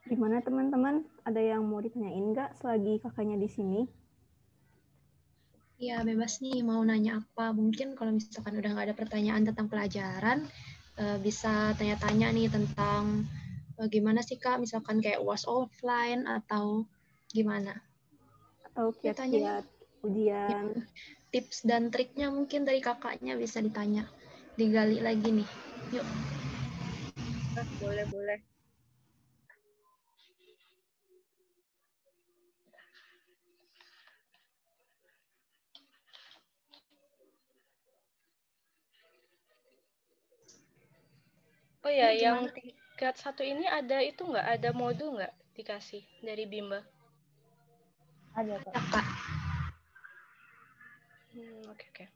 Gimana teman-teman? Ada yang mau ditanyain nggak selagi kakaknya di sini? Ya, bebas nih mau nanya apa. Mungkin kalau misalkan udah nggak ada pertanyaan tentang pelajaran, bisa tanya-tanya nih tentang gimana sih Kak, misalkan kayak UAS offline atau gimana? Atau kiat-kiat ujian? Ya, tips dan triknya mungkin dari kakaknya bisa ditanya. Digali lagi nih. Yuk. Boleh. Oh ya, yang tingkat 1 ini ada itu nggak? Ada modul nggak dikasih dari Bimba? Ada, Kak. Oke.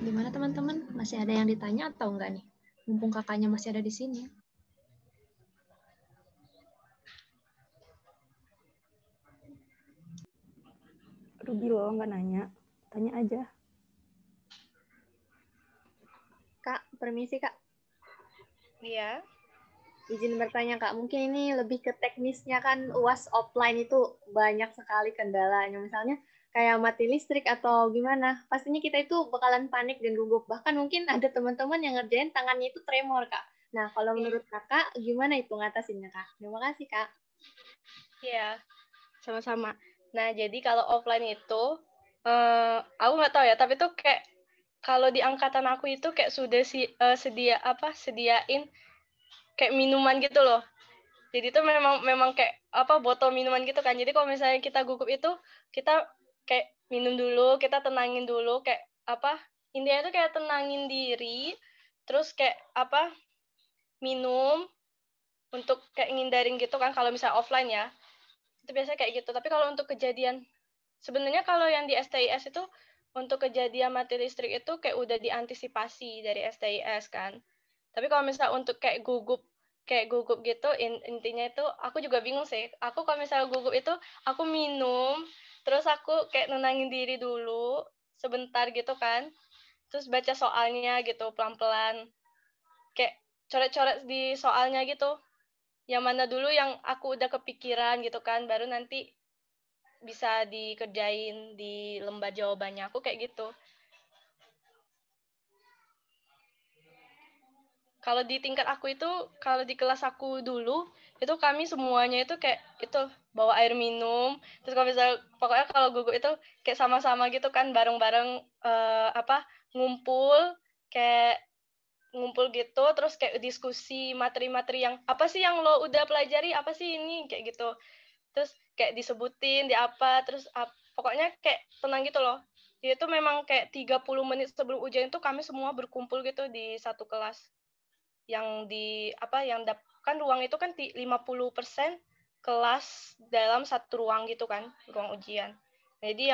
Gimana teman-teman? Masih ada yang ditanya atau enggak nih? Mumpung kakaknya masih ada di sini. Rugi loh nggak nanya. Tanya aja. Kak, permisi Kak. Iya. Izin bertanya Kak, mungkin ini lebih ke teknisnya kan UAS offline itu banyak sekali kendalanya. Misalnya kayak mati listrik atau gimana. Pastinya kita itu bakalan panik dan gugup. Bahkan mungkin ada teman-teman yang ngerjain tangannya itu tremor Kak. Nah, kalau menurut Kakak, gimana itu ngatasinnya Kak? Terima kasih Kak. Iya, sama-sama. Nah, jadi kalau offline itu, aku nggak tahu ya, tapi tuh kayak kalau di angkatan aku itu kayak sudah sediain kayak minuman gitu loh. Jadi itu memang kayak botol minuman gitu kan. Jadi kalau misalnya kita gugup itu, kita kayak minum dulu, kita tenangin dulu, kayak intinya itu kayak tenangin diri, terus kayak minum untuk kayak ngindarin gitu kan kalau misalnya offline ya. Itu biasanya kayak gitu. Tapi kalau untuk kejadian sebenarnya kalau yang di STIS itu untuk kejadian mati listrik itu kayak udah diantisipasi dari STIS kan. Tapi kalau misalnya untuk kayak gugup gitu intinya itu aku juga bingung sih. Aku kalau misalnya gugup itu aku minum terus aku kayak nenangin diri dulu sebentar gitu kan. Terus baca soalnya gitu pelan-pelan. Kayak coret-coret di soalnya gitu. Yang mana dulu yang aku udah kepikiran gitu kan, baru nanti bisa dikerjain di lembar jawabannya. Aku kayak gitu. Kalau di tingkat aku itu, kalau di kelas aku dulu, itu kami semuanya itu kayak itu bawa air minum. Terus kalau misalnya, pokoknya kalau gugup itu kayak sama-sama gitu kan, bareng-bareng ngumpul, kayak ngumpul gitu, terus kayak diskusi materi-materi yang apa sih yang lo udah pelajari, apa sih ini kayak gitu. Terus kayak disebutin di apa, terus pokoknya kayak tenang gitu loh. Itu memang kayak 30 menit sebelum ujian itu kami semua berkumpul gitu di satu kelas. Yang di apa yang kan ruang itu kan 50% kelas dalam satu ruang gitu kan, ruang ujian. Jadi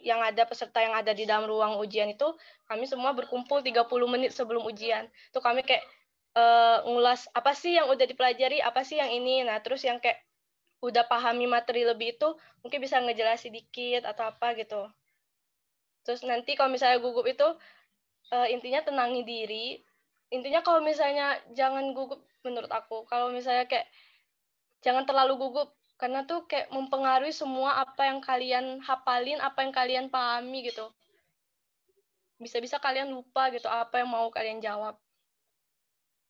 yang ada peserta yang ada di dalam ruang ujian itu kami semua berkumpul 30 menit sebelum ujian. Tuh kami kayak ngulas apa sih yang udah dipelajari, apa sih yang ini. Nah, terus yang kayak udah pahami materi lebih itu mungkin bisa ngejelasin dikit atau apa gitu. Terus nanti kalau misalnya gugup itu intinya tenangi diri. Intinya kalau misalnya jangan gugup menurut aku. Kalau misalnya kayak jangan terlalu gugup karena tuh kayak mempengaruhi semua apa yang kalian hafalin, apa yang kalian pahami gitu. Bisa-bisa kalian lupa gitu apa yang mau kalian jawab.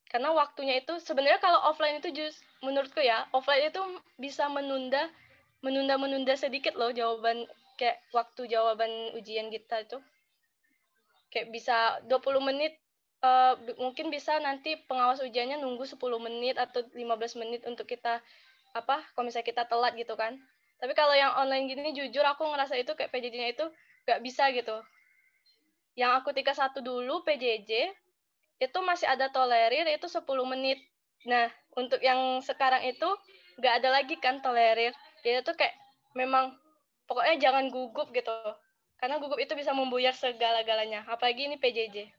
Karena waktunya itu sebenarnya kalau offline itu menurutku ya, offline itu bisa menunda sedikit loh jawaban kayak waktu jawaban ujian kita itu. Kayak bisa 20 menit mungkin bisa nanti pengawas ujiannya nunggu 10 menit atau 15 menit untuk kita kalau misalnya kita telat gitu kan. Tapi kalau yang online gini jujur aku ngerasa itu kayak PJJ-nya itu nggak bisa gitu. Yang aku tingkat 1 dulu PJJ itu masih ada tolerir itu 10 menit. Nah, untuk yang sekarang itu nggak ada lagi kan tolerir. Jadi itu kayak memang pokoknya jangan gugup gitu. Karena gugup itu bisa membuyar segala-galanya. Apalagi ini PJJ.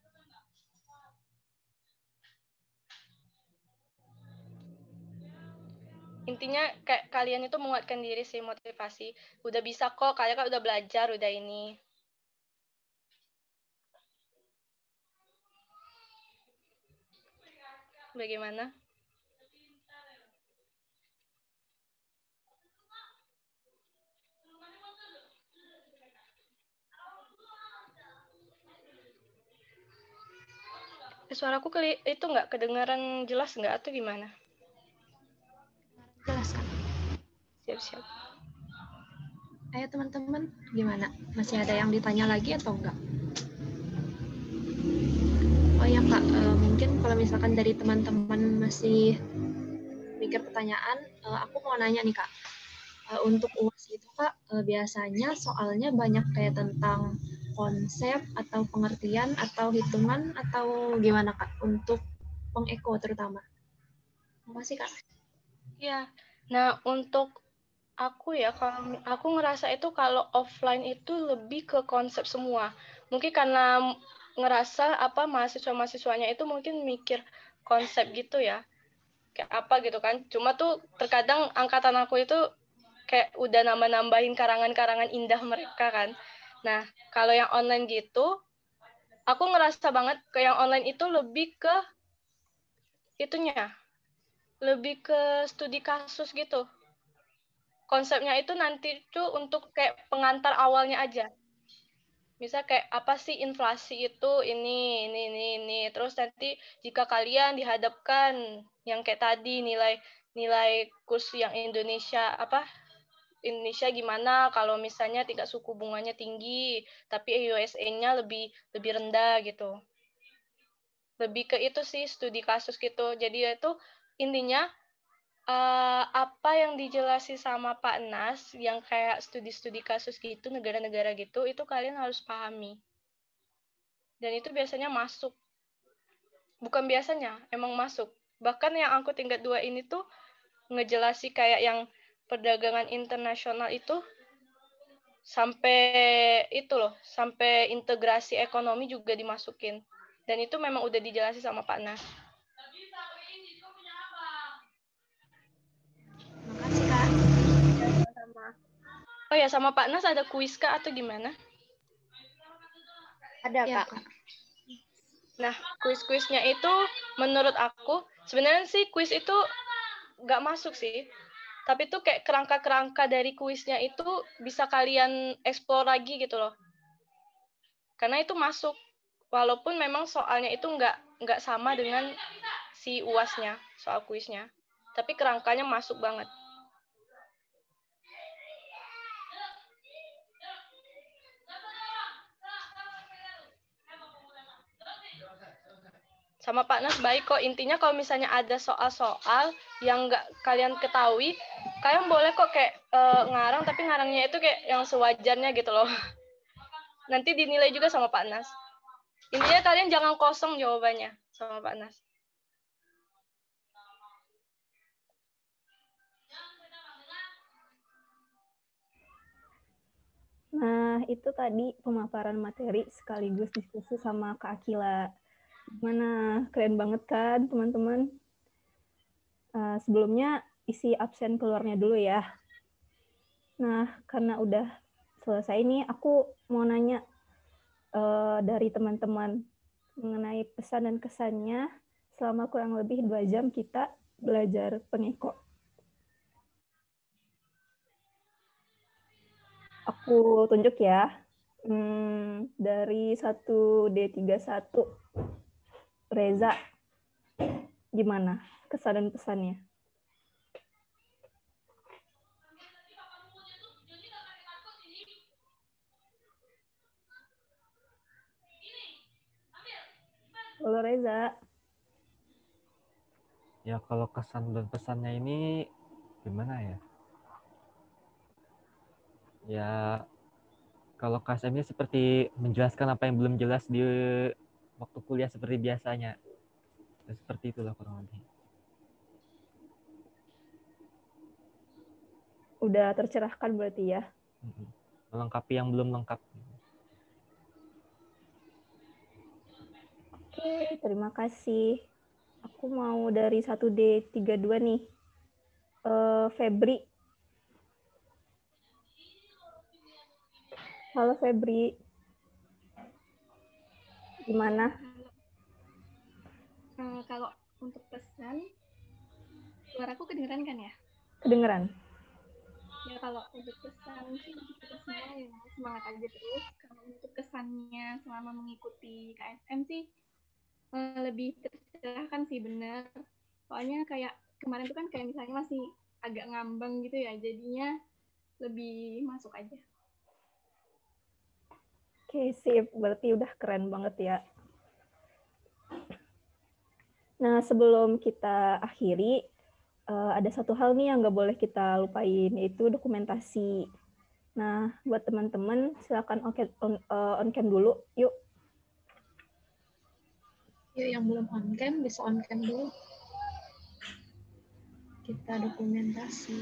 Intinya kayak kalian itu menguatkan diri sih, motivasi. Udah bisa kok, kalian kan udah belajar, udah ini. Bagaimana? Suaraku itu nggak kedengaran jelas nggak atau gimana? Jelas, Kak. Siap-siap. Ayo teman-teman, gimana? Masih ada yang ditanya lagi atau enggak? Oh ya Kak, mungkin kalau misalkan dari teman-teman masih mikir pertanyaan, aku mau nanya nih Kak. Untuk UAS itu Kak, biasanya soalnya banyak kayak tentang konsep atau pengertian atau hitungan atau gimana Kak untuk pengeko terutama? Terima kasih Kak. Ya, nah untuk aku ya, kalau aku ngerasa itu kalau offline itu lebih ke konsep semua. Mungkin karena ngerasa mahasiswa-mahasiswanya itu mungkin mikir konsep gitu ya. Kayak apa gitu kan. Cuma tuh terkadang angkatan aku itu kayak udah nambah-nambahin karangan-karangan indah mereka kan. Nah, kalau yang online gitu, aku ngerasa banget ke yang online itu lebih ke itunya, lebih ke studi kasus gitu. Konsepnya itu nanti tuh untuk kayak pengantar awalnya aja. Misal kayak apa sih inflasi itu ini. Terus nanti jika kalian dihadapkan yang kayak tadi nilai kurs yang Indonesia gimana kalau misalnya tingkat suku bunganya tinggi tapi USA-nya lebih rendah gitu. Lebih ke itu sih studi kasus gitu. Jadi itu intinya apa yang dijelasi sama Pak Nas yang kayak studi-studi kasus gitu, negara-negara gitu, itu kalian harus pahami. Dan itu biasanya masuk. Bukan biasanya, emang masuk. Bahkan yang aku tingkat 2 ini tuh ngejelasi kayak yang perdagangan internasional itu sampai integrasi ekonomi juga dimasukin. Dan itu memang udah dijelasin sama Pak Nas. Makasih Kak. Oh ya, sama Pak Nas ada kuis Kak atau gimana? Ada Ya, Kak. Nah, kuis-kuisnya itu menurut aku, sebenarnya sih kuis itu nggak masuk sih. Tapi tuh kayak kerangka-kerangka dari kuisnya itu bisa kalian explore lagi gitu loh. Karena itu masuk. Walaupun memang soalnya itu nggak sama dengan si UAS-nya, soal kuisnya. Tapi kerangkanya masuk banget. Sama Pak Nas baik kok. Intinya kalau misalnya ada soal-soal yang nggak kalian ketahui, kalian boleh kok kayak ngarang, tapi ngarangnya itu kayak yang sewajarnya gitu loh. Nanti dinilai juga sama Pak Nas. Intinya kalian jangan kosong jawabannya sama Pak Nas. Nah, itu tadi pemaparan materi sekaligus diskusi sama Kak Akila. Gimana? Keren banget kan, teman-teman? Sebelumnya isi absen keluarnya dulu ya. Nah, karena udah selesai nih, aku mau nanya dari teman-teman mengenai pesan dan kesannya selama kurang lebih 2 jam kita belajar pengeko. Aku tunjuk ya. Dari 1D31, Reza, gimana kesan dan pesannya? Halo Reza. Ya kalau kesan dan pesannya ini gimana ya? Ya kalau KSM-nya seperti menjelaskan apa yang belum jelas di waktu kuliah seperti biasanya. Ya, seperti itulah kurang lebih. Udah tercerahkan berarti ya? Melengkapi yang belum lengkap. Oke, terima kasih. Aku mau dari 1D32 nih. Febri. Halo Febri. Gimana? Kalau untuk pesan, suaraku kedengeran kan ya? Kedengeran. Ya kalau untuk pesan sih kita semua ya semangat aja terus. Kalau untuk kesannya selama mengikuti KSM sih lebih tercerahkan sih, bener. Soalnya kayak kemarin tuh kan kayak misalnya masih agak ngambang gitu ya, jadinya lebih masuk aja. Oke, sip. Berarti udah keren banget ya. Nah, sebelum kita akhiri, ada satu hal nih yang nggak boleh kita lupain, yaitu dokumentasi. Nah, buat teman-teman, silakan on cam dulu. Yuk. Yuk yang belum on cam bisa on cam dulu. Kita dokumentasi.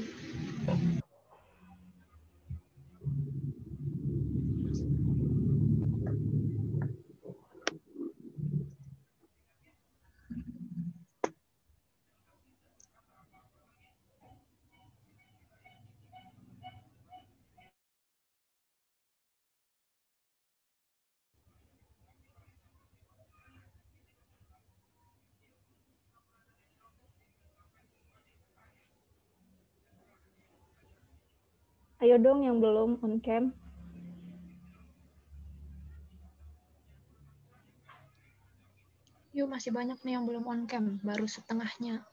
Ayo dong yang belum on cam. Yuk masih banyak nih yang belum on cam, baru setengahnya.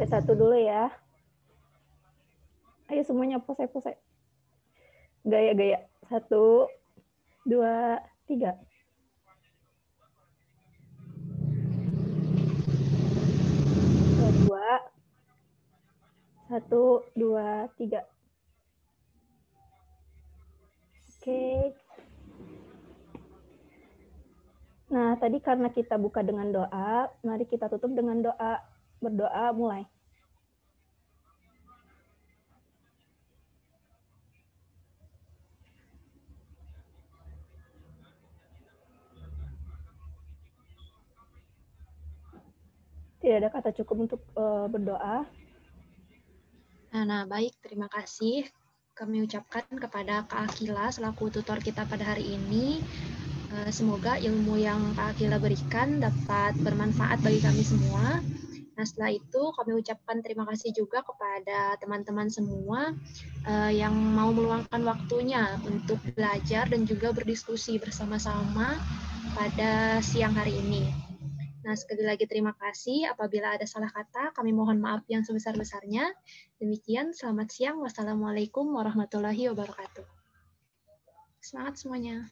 Satu dulu ya. Ayo semuanya pose-pose. Gaya-gaya. 1, 2, 3. 2, 1, 2, 3. Oke. Nah, tadi karena kita buka dengan doa, mari kita tutup dengan doa. Berdoa mulai. tidak ada kata cukup untuk berdoa. Nah, baik. Terima kasih kami ucapkan kepada Kak Akila selaku tutor kita pada hari ini. Semoga ilmu yang Kak Akila berikan dapat bermanfaat bagi kami semua. Nah, setelah itu kami ucapkan terima kasih juga kepada teman-teman semua yang mau meluangkan waktunya untuk belajar dan juga berdiskusi bersama-sama pada siang hari ini. Nah, sekali lagi terima kasih. Apabila ada salah kata, kami mohon maaf yang sebesar-besarnya. Demikian, selamat siang. Wassalamualaikum warahmatullahi wabarakatuh. Semangat semuanya.